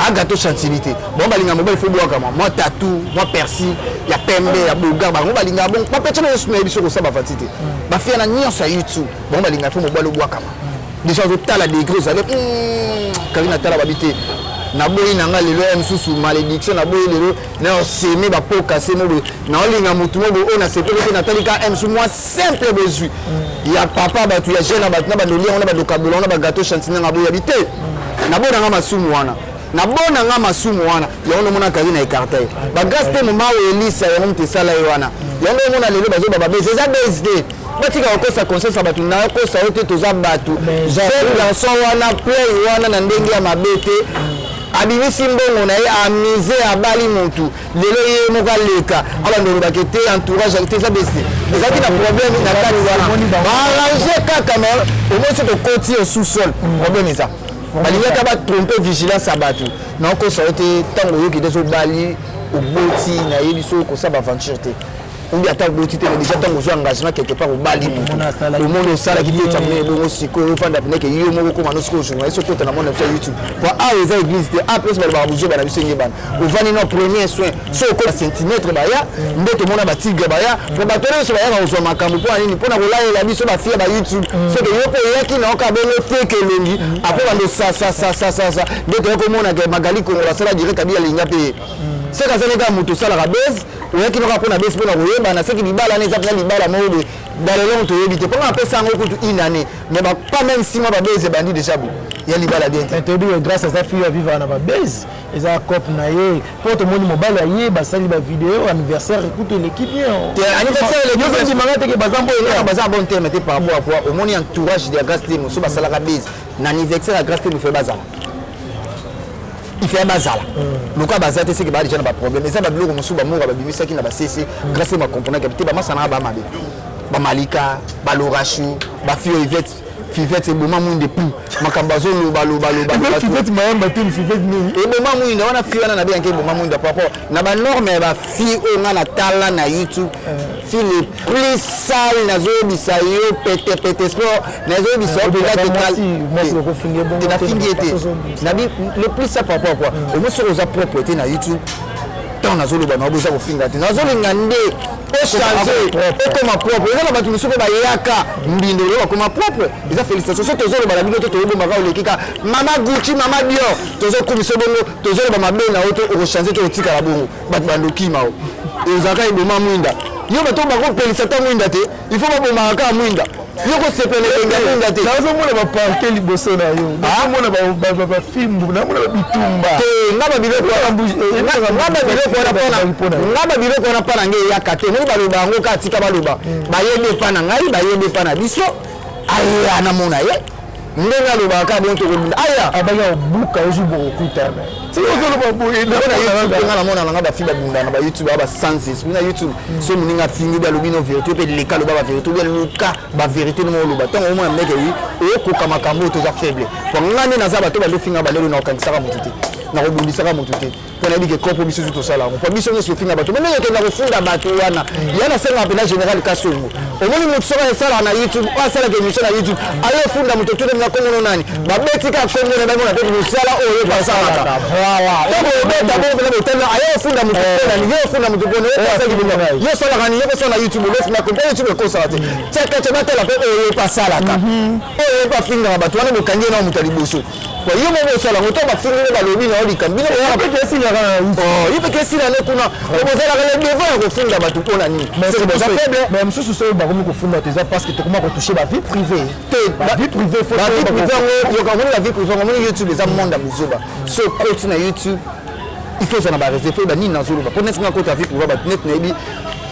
a gâteau chantilly te bon balinga mobile faut boire comme moi tatou moi persil ya pembe ya boga ba balinga bon pas peut-être no suma biso ko sa ba fatite ba fia na nyonso YouTube bon balinga faut mobile boire comme déjà je tala degré ça Karine tala babité na boyi nanga lelo msusu malédiction na boyi lelo na seme ba poka seme bo na olinga mutu mo bo na sepele na talika msu moi simple besoin ya papa ba tu ya jeune ba na ba lolia on ba dokabolo on ba gâteau chantilly na boyi habité na boyi nanga masumu wana na bona nga masumu wana yango mona Karine na écarté ba Grace Tembo ma Elisa yango mtesala wana yango mona lelo bazo ba bese za BSD batika okosa conscience abatu na okosa ote toza batu jeune garçon wana play wana na ndenge ya mabete abimisi mbongo na ye amise abali mutu lelo ye moka leka abandolo bakete entourage akete za bese ezaki na problème na kati wana arranger kaka mais au moins c'est de côté au sous-sol problème est ça balingaka ba tromper vigilance à batu na okosa ote tango yoki deso bali oboti na yebiso ko sa ba aventure te ou bien tant que tu t'es déjà tant que engagement quelque part au bali au monde ça là qui fait terminer bon aussi ko fanda pene que yo mo ko mano sko journal so ko na monde sur YouTube pour a les églises de après ba ba bouger ba na biso ngeba au vani no premier soin so ko centimètre ba ya ndoto mona ba tigre ba ya ko ba tolo so ba ya ko makambo pour nini pour na ko la la biso ba fia ba YouTube so que yo ko yaki na ka belo teke longi après ba ça ndoto ko mona ke magali ko la sala direct kabia linga pe c'est ka zaleka muto sala ka base oyaki noka mpona besi mpona koyebana soki libala wana eza mpena libala moko dalelongo toyebi te mpona apesa yango kutu une année mais pas même 6 mois babese ebandi déjà bo ya libala bien te toyebi grâce aza fille avivre na babese eza cope na ye mpo tomoni mobali ya ye basali bavideo anniversaire ekutu eleki bien anniversaire teke baza bon terme te par rapport à quoi omoni entourage ya Grace Tembo so basalaka bese na anniversaire ya Grace Tembo fe bazala il fait bazala loka bazate c'est que ba déjà na ba problème ça ba biloko musu ba moko ba bimisa ki na ba cc Grace Tembo comprendre que te ba masana ba mabe ba malika ba lorashu ba fio Yvette Fivette c'est boma mwinde pou makambazo loba Fivette mayamba te Fivette ni et boma mwinde wana fi wana na bien ke boma mwinde par rapport na ba norme ba fi o na tala na YouTube fi le plus sale na zo bisa yo pete sport na zo bisa peut-être moi c'est le refinguer bon na fingete na bi le plus ça par rapport quoi au moins sur aux propriété na YouTube tant na zo loba na boza ko fingate na zo ngande et changer et comme propre ils ont battu monsieur ba yaka mbindo lo comme propre ils ont félicitations so tozo ba la bigo to bo maka olekika mama Gucci mama Dior tozo kumiso bongo tozo ba mabe na auto o changer to tika la bongo bat bandoki mao et zaka ibo mamwinda yo bato ba ko félicitations mwinda te il faut ba bo maka mwinda yo ko sepele mwinda te nazo mona ba parke liboso na yo mona ba film na mona ba bitumba te ngaba biloko ngaba biloko na pana nge ya kate mo ba loba ngo ka tika ba loba ba yebe pana ngai ba yebe pana biso aya na mona ye ndenga loba ka bon to aya abaya buka ozu bo okuta ti o zo loba bo ina na YouTube ngala mona na ngaba fiba bunda na ba YouTube ba senses na YouTube so muninga fingi ba lobino vérité pe leka loba ba vérité bien luka ba vérité no loba tant au moins meke wi o ko kama kambo to za faible ko ngane na za ba to ba lefinga ba lelo na okanisaka mututi na kobundisaka mututi pona bike kopo biso tout ça là ko biso ne so finga ba to mais ke na ko funda ba to wana yana senga pena général kasongo o moni mutu so ba sala na YouTube o sala ke mission na YouTube ayo funda mututi na kongo nani ba betika kongo na bango na to sala o yo pa sala voilà donc o beta bo na betana ayo funda mututi na yo funda mututi na yo sala ki binga yo sala kani yo so na YouTube le funda ko YouTube ko sala te tsaka tsaka tela pe o yo pa sala ka o yo pa finga ba to wana mo kanje na mutali boso kwa hiyo mwe sala ngoto ba finga ba lobi na oli kambino ya pe kesi ya oh yipe kesi na nekuna obozala kale devant ko funda ba to pona ni c'est déjà faible même sous ce ba ko funda teza parce que to comment ko toucher ba vie privée ba vie privée faut ba vie privée yo ka la vie privée ngomoni YouTube les amanda muzoba so coach na YouTube il faut ça na ba réserver ba ni na zolo ba pona singa ko ta vie privée ba net na ebi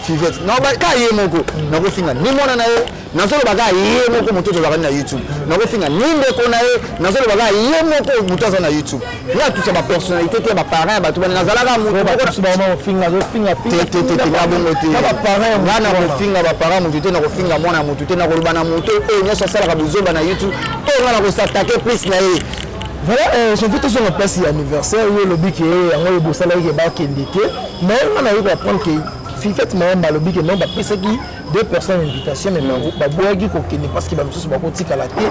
Fivette non ba ka ye moko na ko finga ni mona na ye na zolo ba ka ye moko moto to ba na YouTube na ko finga ni ndeko na ye na zolo ba ka ye moko moto za na YouTube ya tout ça ba personnalité te ba parents ba to ba na zalaka moto ba ko ba ma finga na bongo te ba parents ngana ko finga ba parents moto te na ko finga mona moto te na ko ba na moto e nyoso sala ka buzoba na YouTube e ngana ko s'attaquer plus na ye. Voilà, je vais te sur la place anniversaire où le bic est en haut de salaire qui est bas qui indiqué mais on a eu à apprendre que Fivette même le bic non ba pesa qui deux personnes invitation mais ba boagi ko kene parce que ba misusu ba ko tika la te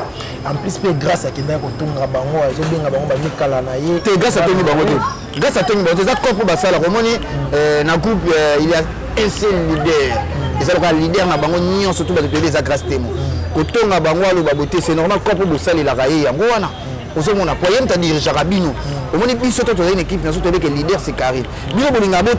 en plus pe grâce à kena ko tunga bango azo benga bango ba mikala na ye te grâce à Tony bango te grâce à Tony bango ça couple ba sala ko moni na groupe il y a un seul leader et ça le leader na bango nyon surtout ba te des grâce temo ko tonga bango alo ba boté c'est normal couple bo sala la raye yango wana ozo mona poyem ta dirige Rabino omoni biso to une équipe na so to que leader c'est carré bino bolinga bo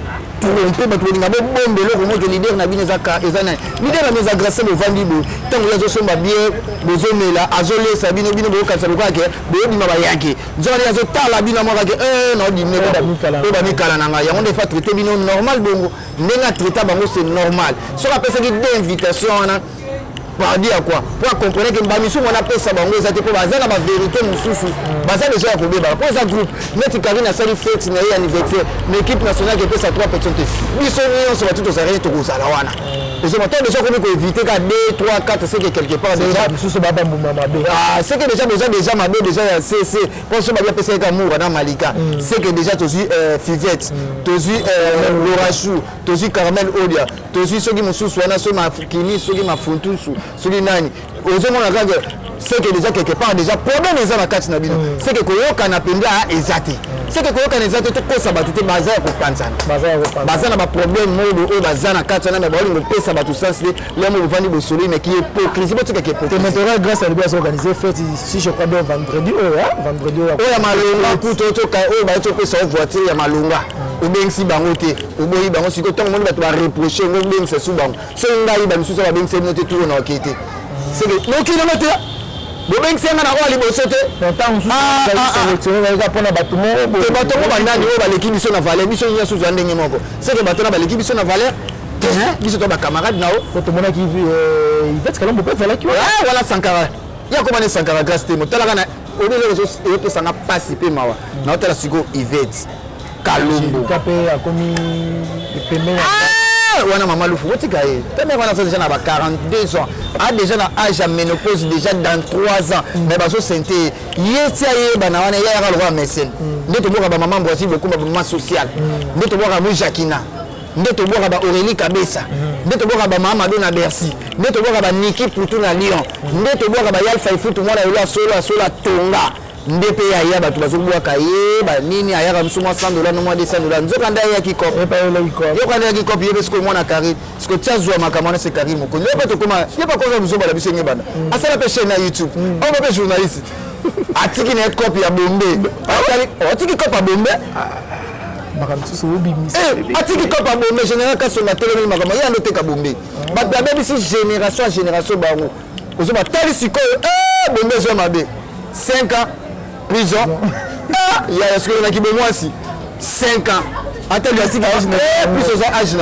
tromper ba bolinga bo bombe lo mo que leader na bino zaka ezana leader na meza grâce bo vandi bo tango yazo somba bien bozo mela azole sabino bino bo kansa ko ke bo bima ba yake nzori yazo tala bino mo ke no di ne ko ba mikala na nga yango defa traiter bino normal bongo ndenga traiter bango c'est normal so ka pesa ki d'invitation na pour dire quoi pour comprendre que bamisu on appelle ça bango ça te pour bazana ba vérité mususu baza déjà ko beba pour ça groupe net Karina sali fête na anniversaire l'équipe nationale qui pèse 3 personnes biso ni on se va tout ça rien to ko sala wana et je m'attends déjà qu'on peut éviter qu'à 2 3 4 c'est que quelque part déjà mususu baba mbuma mabe c'est que déjà mabe déjà c'est pour ça ba pèse ka moura na Malika c'est que déjà to suis Fivette to suis Lorachou to suis Caramel Odia to suis soki mususu wana so ma kini soki ma funtusu soki nani ozomona kaka c'est que déjà quelque part déjà problème eza na kati na bino c'est que koyoka na penda ezate c'est que koyoka na ezate to kosa batu te baza ko panzana baza na ba problème modo o baza na kati na ba olingo pesa batu sens le mo vandi bo solo mais qui est hypocrisie bo tuka ke maintenant grâce à lui à organiser fête si je crois bien vendredi vendredi ya malonga kuto to ka o ba to pesa voiture ya malonga obengisi bango te oboyi bango siko tongo moni batu ba reprocher ngo bengisa su bango so ngai ba misusu ba bengisa note tout na okete c'est que no kilomètre bobengisi nga na oali boso te bato ngo bandani oyo baleki biso na valeur biso nyonso tozwa ndenge moko c'est que bato na baleki biso na valeur biso to bacamarade na o tomonaki Yvette Kalombo mpe ezalaki wala Sankara ya komane Sankara grâce te motalaka na obele eyopesanga pasi mpe mawa naotala siko Yvette Kalombo mpe akomi pembeni wana mama lufu otika ye teme wana so déjà na ba 42 ans a déjà na âge à ménopause déjà dans 3 ans mais baso sente yeti aye bana wana ya ka lo médecin ndeto boka ba maman boisi beaucoup ba maman social ndeto boka mu Jacquina ndeto boka ba Aurélie Kabessa ndeto boka ba mama Dona Bercy ndeto boka ba Niki Poutou na Lyon ndeto boka ba Yalfa Ifutu mwana yo solo tonga ndepe ya bato bazobwaka ye ba nini ayaka musuma $100 no mwa $200 nzoka nda ya kikop yo kana ya kikop yebe siko mwana kari siko tazwa makamana se kari moko yo pato koma yo pa koza muzoba la bisenye bana asala pe chaîne na YouTube on va pe journaliste atiki na copy ya bombe atiki copy ya bombe makamsusu obimisi atiki copy ya bombe général kaso na télé makama ya ndote ka bombe ba baby si génération à génération bango ozoba tali siko bombe zo mabe 5 ans prison. Il y a ce qu'on a qui moi aussi 5 ans. Attends, il y a 6 ans. Plus aux âges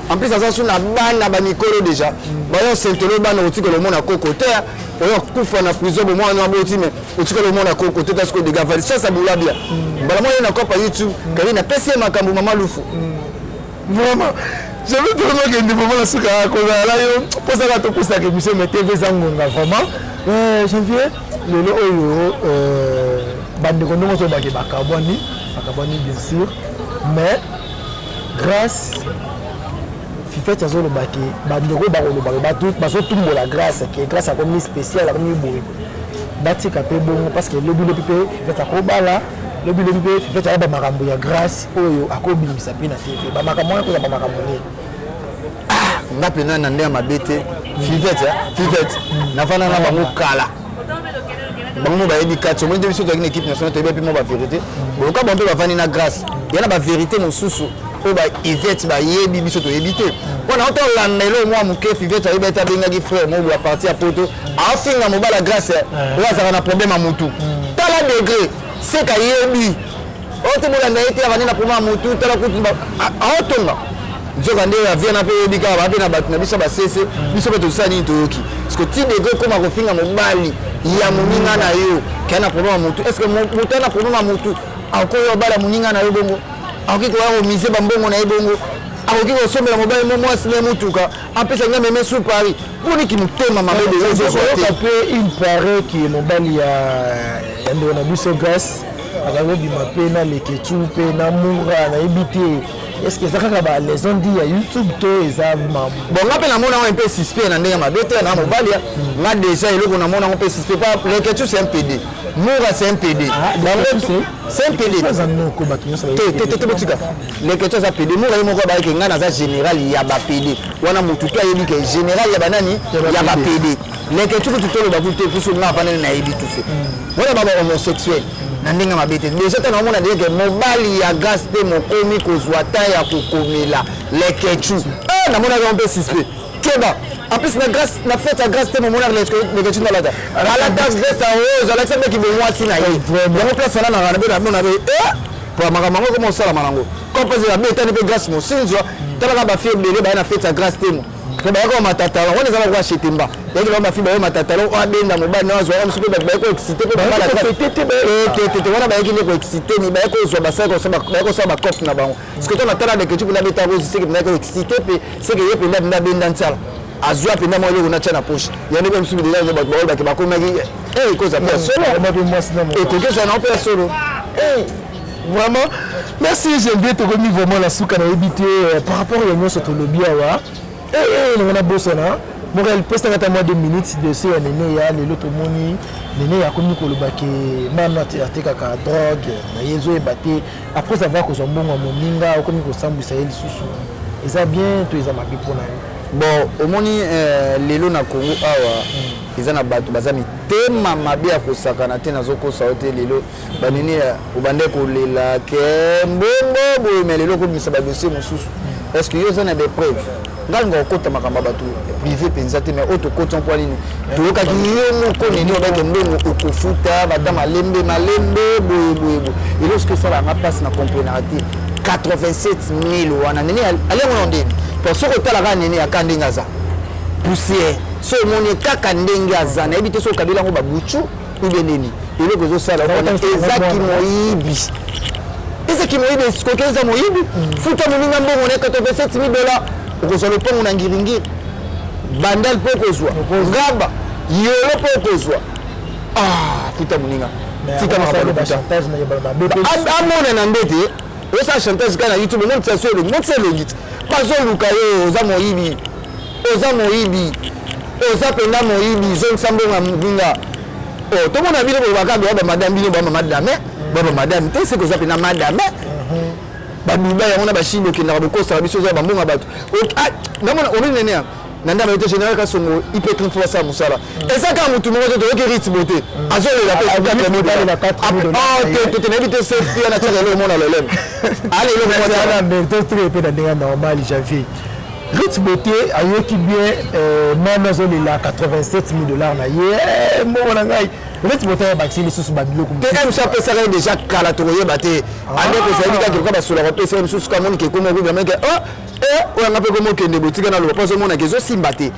en plus, ça sur la banne à Banicolo déjà. Bayon Saint-Tolo, ban au titre le monde à côté. On coupe en prison, au moins on a beau mais au titre le monde à côté parce que des gars, ça boula bien. Bah moi il y a encore pas YouTube. Car il a passé ma cambo maman Loufou. Vraiment. J'avais vraiment qu'il y a des moments là sur la là pour ça que pour ça que monsieur mettait des angonga vraiment. Janvier le oyo bande ko ndongo so ba bakaboni bien sûr mais grâce fifet ya zolo baki bande ko ba ko ba tout ba so tumbo la grâce que grâce à comme spécial comme boy bati ka pe bon parce que le bilo pipe fifet ya ko bala le bilo pipe fifet ya ba makambo ya grâce oyo akobimisa pe na TV ba makambo ko ba makambo ni nga pena na ndea mabete Fivet na fana na bango kala bango ba éducation moi depuis surtout avec l'équipe nationale te bien ba vérité bon ka bon ba fani na grâce il y a ba vérité mosusu o ba Yvette ba yebi biso to éviter on a entendu la melo moi muke Fivet ayeba ta benga ki frère mo ba partir à poto a finga mo ba la grâce là ça na problème à mutu tala degré c'est ka yebi o te mo la na été avani na problème à mutu tala ko a otonga nzoka nde ya viena pe yebika bape na bato na biso basese biso pe tosala nini toyoki parce que ti degré koma kofinga mobali ya moninga na yo kia na problème ya motu est ce que moto ana problème ya motu akoki kobala moninga na yo bongo akoki koya komise bambongo na ye bongo akoki kosombela mobali mo mwasi na motuka apesa nga meme su Paris poniki motema mabe deoyoka pe il paraît que mobali ya ndeko na biso grâce akakobima pe na leketu pe na mura na yebi te. Est-ce que ça va les on dit à YouTube to exactement bon ngape na mona un peu suspect na ndenge mabete na mobali nga déjà eloko na mona un peu suspect pas le ketu c'est un PD Moura c'est un PD c'est un PD te botika le ketu c'est un PD Moura yemo ko ba ke nga na za général ya ba PD wana mutu to yebi ke général ya banani ya ba PD le ketu ko tutolo ba kuté puso nga pa na yebi tout fait wana baba homosexuel na ndenge mabete déjà tana mona ndenge mobali ya grâce te mokomi kozwa ta ya kokomela les ketchu na mona un peu suspect keba en plus la grâce na fête à grâce te mona les ketchu na lata ala taxe de ça rose ala sembe ki bo mwasi na ye yango place na na na mona be pour makambo ko mo sala manango comme parce la beta ne pe grâce mo sinzo tala ba fille belé ba na fête à grâce te mo ba ko matata on les a pas acheté mba yaki ba fille ba matata lo a benda mobali na zo msuko ba ko excité pe ba la tete wana ba yaki ne ko excité ni ba ko zo ba sa ko sa ba coffre na bango parce que toi na tala de que tu na beta rose c'est que na ko excité pe c'est que yepe na benda nsala azwa pe na mo lo na tcha na poche yani ba msuko déjà ba ba ko magi ko za personne et que ça n'a pas solo vraiment merci j'aime bien te remis vraiment la souka na éviter par rapport à nous sur le biawa on a bossé là Morel poste ngata moi 2 minutes de ce nene ya le loto moni nene ya komi ko lobake mama te ateka ka drogue na yezo ebate après savoir que son bon moninga komi ko sambisa eli susu eza bien to eza mabi pona bon omoni lelo na Congo awa eza na bato bazami tema mabi ya kosakana te nazokosa ote lelo banini obande kolela ke mbongo boye mais lelo komisa ba dossier mosusu est-ce que yo za na des preuves ngalanga okota makamba bato privé penza te mais auto koton po nini toyoka ki yo moko nini obande mbongo okofuta badama malembe boye et lorsque ça la passe na comprendre 87 000 wana nini allez on dit pour ce que tu as nini ya kandinga za poussière so moni kaka ndenge aza na ebite so kabila ngo babuchu ubeneni ile gozo sala wana ezaki moyibi ce qui moyibi est-ce que ça moyibi futa moninga mbongo ne $87 000 okozwa lopango na ngiringiri bandal mpo okozwa ngaba yolo mpo okozwa futa moninga tika amona na ndete osala chantage kaka na youtube montisation elengi motisa elengi te bazoluka yo oza moyibi oza mpenza moyibi zongisa mbongo mbinga tomona bino bolobaka beba bamadame bino bamamadame babamadame te seke oza mpenza madame babiba yango na bashini okendaka bokosaka biso oza bambonga bato namona olinene na ndamba yote général kasongo ipetre mfo basala mosala eza kaka motu moko te toyoki ritmo te azolela pe totenayebi te sefi ana tiaka eloko mona loleme aleloko na ndenge normal janvier ritmo te ayoki bien mame azolela 87 000 $ na ye mbongo na ngai ritmo te bakisi lisusu babiloko te mso apesaka ye déjà kala tokoyeba te andeko ezayebi kaka loka basolaka pesa ye misusu kamonike ekomokobiameke oyanga mpe komokende botika na loba mpo azomonaka ezosimba te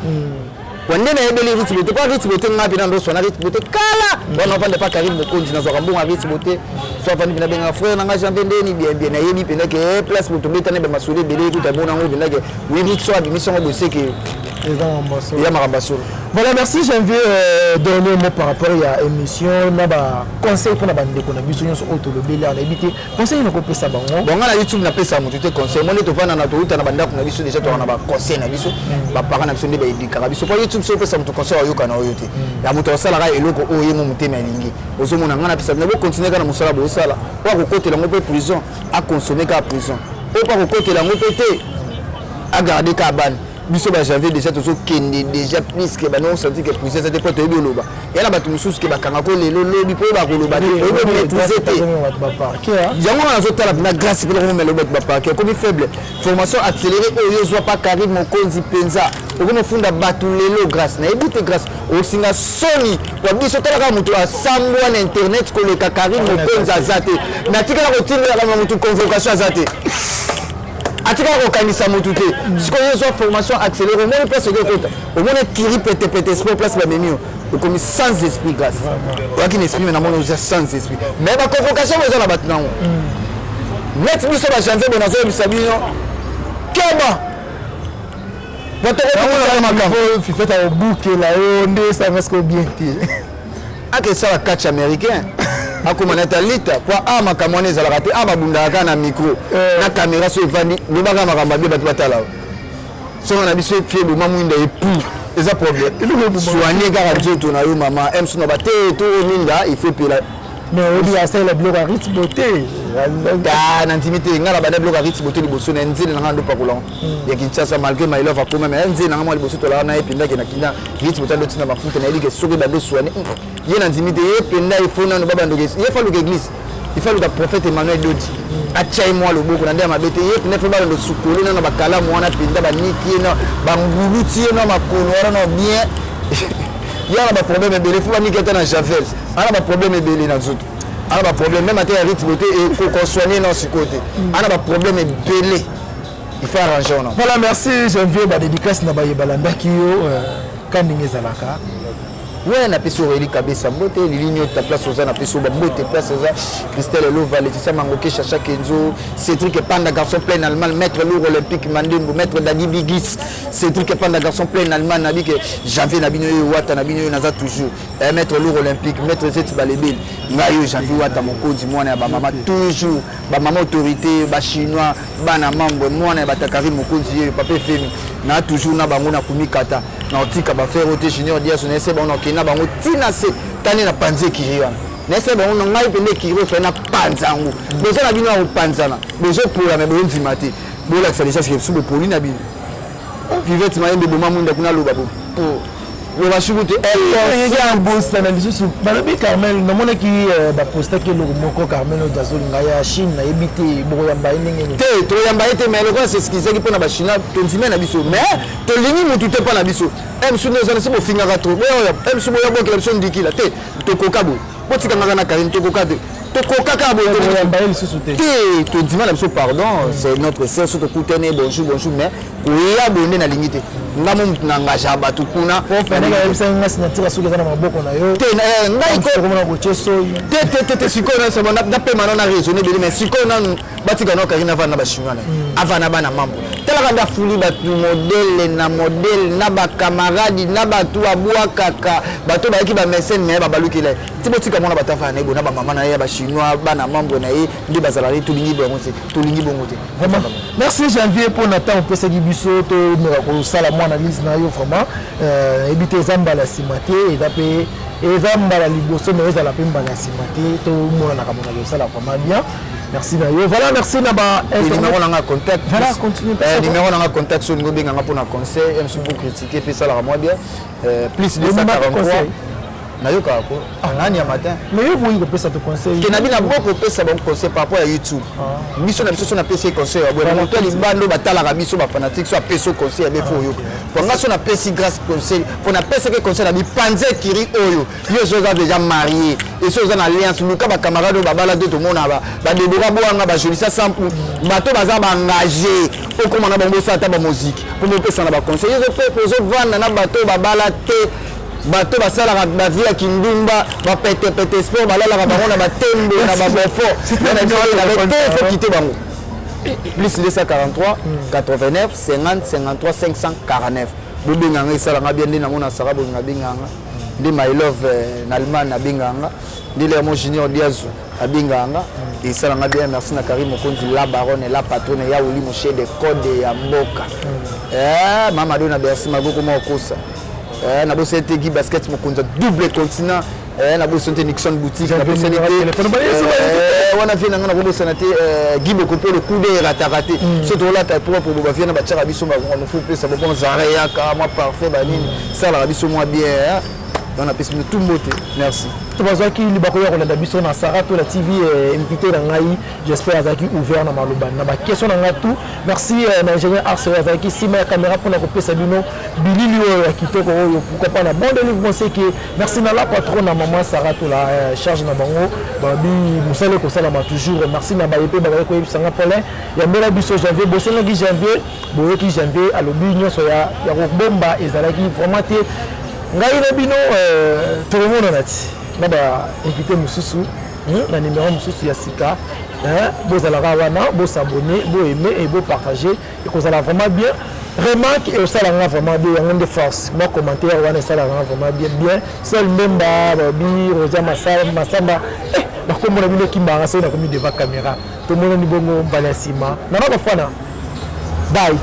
wande nayebeli ritmo te mpo ritmo te nga mpe na ndoswana ritmo te kala wana ofande pa Karim Mokonzi nazwaka mbongo ya ritmo te so afandi mpe nabengaka frère nanga jean pendeni bien nayebi mpendake place moto betana be masolo ebele ekuta bonango mpendake wirit so abimisi yango boseke ya makambo solo. Voilà, merci. J'aimerais donner un mot par rapport à l'émission. Conseil pour la bande de connexion sur Autolobé. On a évité. Conseil, on a coupé ça. Bon, on a YouTube, on a fait ça. On a conseil. Moi, je vais dans autoroute, on a bande de connexion déjà. On a conseil. On a parlé de des éducateurs. Sur YouTube, c'est pas ça. On a conseil. On a conseil. Il y a mon salaire et l'autre, oh, il y a mon thème à l'ingé. Aux hommes, on a fait ça. On va continuer à nous salaire. Au salaire. Ou à côté de la prison, à consommer qu'à prison. Ou à côté de la côté, à garder qu'à ban. Biso ba janvier déjà tozo kende déjà plus que ba non senti que prison c'était pas toyebi oloba ya na bato mususu ke bakanga ko lelo lobi po ba koloba te oyo maîtriser te yango na zotala na grâce pour le melo ba parquet comme faible formation accélérée oyo zwa pa Karim Mokonzi penza okomo funda bato lelo grâce na ebute grâce o singa soni kwa biso tala ka mutu asambwa na internet ko le Karim Mokonzi azate na tika ko tinga la mutu convocation azate atika kokanisa motu te sikoyo ezwa formation accélérée omoni place oki okota omoni kiri pete esprit place bamemi okomi sans esprit grâce oyaki na esprit me namoni oza sans esprit mais baconvocation eza na bato nango net biso bajanvier bo nazoyebisa bino keba fifeta obukela yo nde esangasko bien te ake esala catch américain akoma na talita po makambo wana ezalaka te babundaka na micro na caméra so evandi lobaka makambo abe bato batala songa na biso efie boma mwinda epour eza problème soigne kaka nzoto na yo mama mso na bate to minda il faut pela mais obi asala biloko ya ritmo te na ntimite nga na banda biloko ya ritmo te liboso na nzela nanga ndo pakola ya Kinshasa malgré my love akoma mais nzela nanga mwa liboso tolaka na ependaki na kinda ritmo ta ndotina mafuta na elike soki bando soigne ye na ntimite ye penda ifo nano babandoke ye faluka église ifaluka prophète Emmanuel Dodi achai mwa loboko na nde ya mabete ye penda fo balando sukulu nano bakalamu wana penda baniki ye na banguluti ye na makono wana na bien yana ba problème ebele fo baniki ata na javel ana ba problème ebele na nzoto ana ba problème même ata ya rythme te et ko soigner na sikote ana ba problème ebele il faut arranger on. Voilà, merci. J'envoie ba dédicace na ba yebalanda ki yo kandinga ezalaka. Ouais, na peso Aurélie Kabesa mbote ligne ta place aux na peso ba mbote place aux Christelle Lova Laetitia Mangoke Chacha Kenzo Cédric Panda garçon plein allemand maître lourd olympique Mandembo maître Dani Bigis Cédric Panda garçon plein allemand na bike janvier na bino wata na bino naza toujours maître lourd olympique maître Zeti Balebel ngayo janvier wata mokonzi mwana ya ba mama toujours ba mama autorité ba chinois bana mambo mwana ya batakari mokonzi papa femi na toujours na bango na kumikata na otika ba faire ote junior dia so nese ba na bango tina se tani na panze kiriwa nese bango na ngai pende kiriwa so na panzango bozo na bino na panzana bozo pour me bonzi mati bola que ça déjà c'est sous poli na bino vivete maembe boma mwinda kuna loba bo le va chubuter il y a un bon analyse sur balobi Carmel na mona ki ba poster ke lo moko Carmel o dazo ngaya Chine na ebité bo yamba ndenge te to yamba ete mais le quoi c'est ce qui c'est qui pona ba Chine to nzime na biso mais to lingi mutu te pa na biso msu no zana se bo finga ka to msu bo yabo ke la biso ndikila te to kokabo botika ngana Karim to kokade to kokaka bo yamba il sous te to nzime na biso pardon c'est notre sœur surtout kutene bonjour mais oya bonde na lingite ngamo mutu na ngaja bato kuna ofana yebisa nga signature soki eza na maboko na yo te ngai ko komona boche soyi te sikoyo na sabona na pe manona raisonner bele mais sikoyo na batika no karina vana ba chinois avana bana mambo telaka da fuli ba modèle na ba camarade na bato abwa kaka bato ba ki ba mécène mais ba balukile ti botika mona batafa na bona ba mama na ye ba chinois bana mambo na ye ndi bazala ni tulingi bongo te vraiment merci janvier pour Nathan opesa biso to mera ko sala mo analyse na yo vraiment ebite zambala simate edape ezambala liboso mais ezala pe mbala simate to mona na kamona yo sala vraiment bien. Merci na yo. Voilà, merci na ba numéro na contact. Voilà, continue. Numéro na contact sur ngo benga pour na conseil, MC pour critiquer puis ça la moi bien. Plus de 143. Na yo ka ko. Ngani ya matin. Mais yo boyi ko pesa to conseil. Ke na bina boko pesa bon conseil par rapport à YouTube. Biso na biso na pesa conseil. Bon na to libando batala ka biso ba fanatique so pesa conseil be fo yo. Pour nga so na pesa grâce conseil. Pour na pesa que conseil na bi panze kiri oyo. Yo so déjà marié. Et so en alliance luka ba camarade ba bala de tout monde ba debora boanga ba jolisa sample. Bato baza ba engagé. Au comment na bongo sa ta ba musique. Pour me pesa na ba conseil. Yo pe poser vendre na bato ba bala te. Bato basala ba via kindumba ba pete sport balala ba bango na ba tembo na ba bofo na na ba faut quitter bango plus 243 89 50 53 549 bobenga ngai sala ngabia ndi na mona sara bonga binganga ndi my love na Allemagne na binganga ndi le mo junior diazo abinganga et sala ngabia merci na Karim Mokonzi la baronne la patronne ya Oli Moshe de code ya mboka mama dona merci magoko mo kosa na bosse tegi basket mokonza double continent na bosse Nixon boutique na bosse wana vina ngana bosse na te gibo ko le coup de raté surtout là ta pour ba vina ba tchara biso ba on faut plus ça bon zareya ka moi parfait ba nini ça la biso moi bien on a pu tout beauté merci tobazaki libako ya kolanda biso na Sarato la TV invité na ngai j'espère azaki ouvert na maloba na ba question na ngatu merci na ingénieur Arso azaki sima caméra pour na kopesa bino bilili ya kitoko oyo pourquoi pas na bon délivrance c'est que merci na la patronne na maman Sarato la charge na bango babi musale ko sala ma toujours merci na ba yepe ba ko yebisanga Paulin ya mbela biso janvier bosenga gi janvier boyoki janvier alobi nyoso ya bomba ezalaki vraiment te ngai na bino tout le monde nati na ba invité mususu na numéro mususu ya sika bozalaka wana bosabonner bo aimer et bo partager et kozala vraiment bien remarque et ça la vraiment bien en de force moi commentaire wana ça la vraiment bien seul même babi Rosa Masamba bakombo na bino kimbanga so na komi devant caméra tout le monde ni bongo mbala sima na ba fana bye.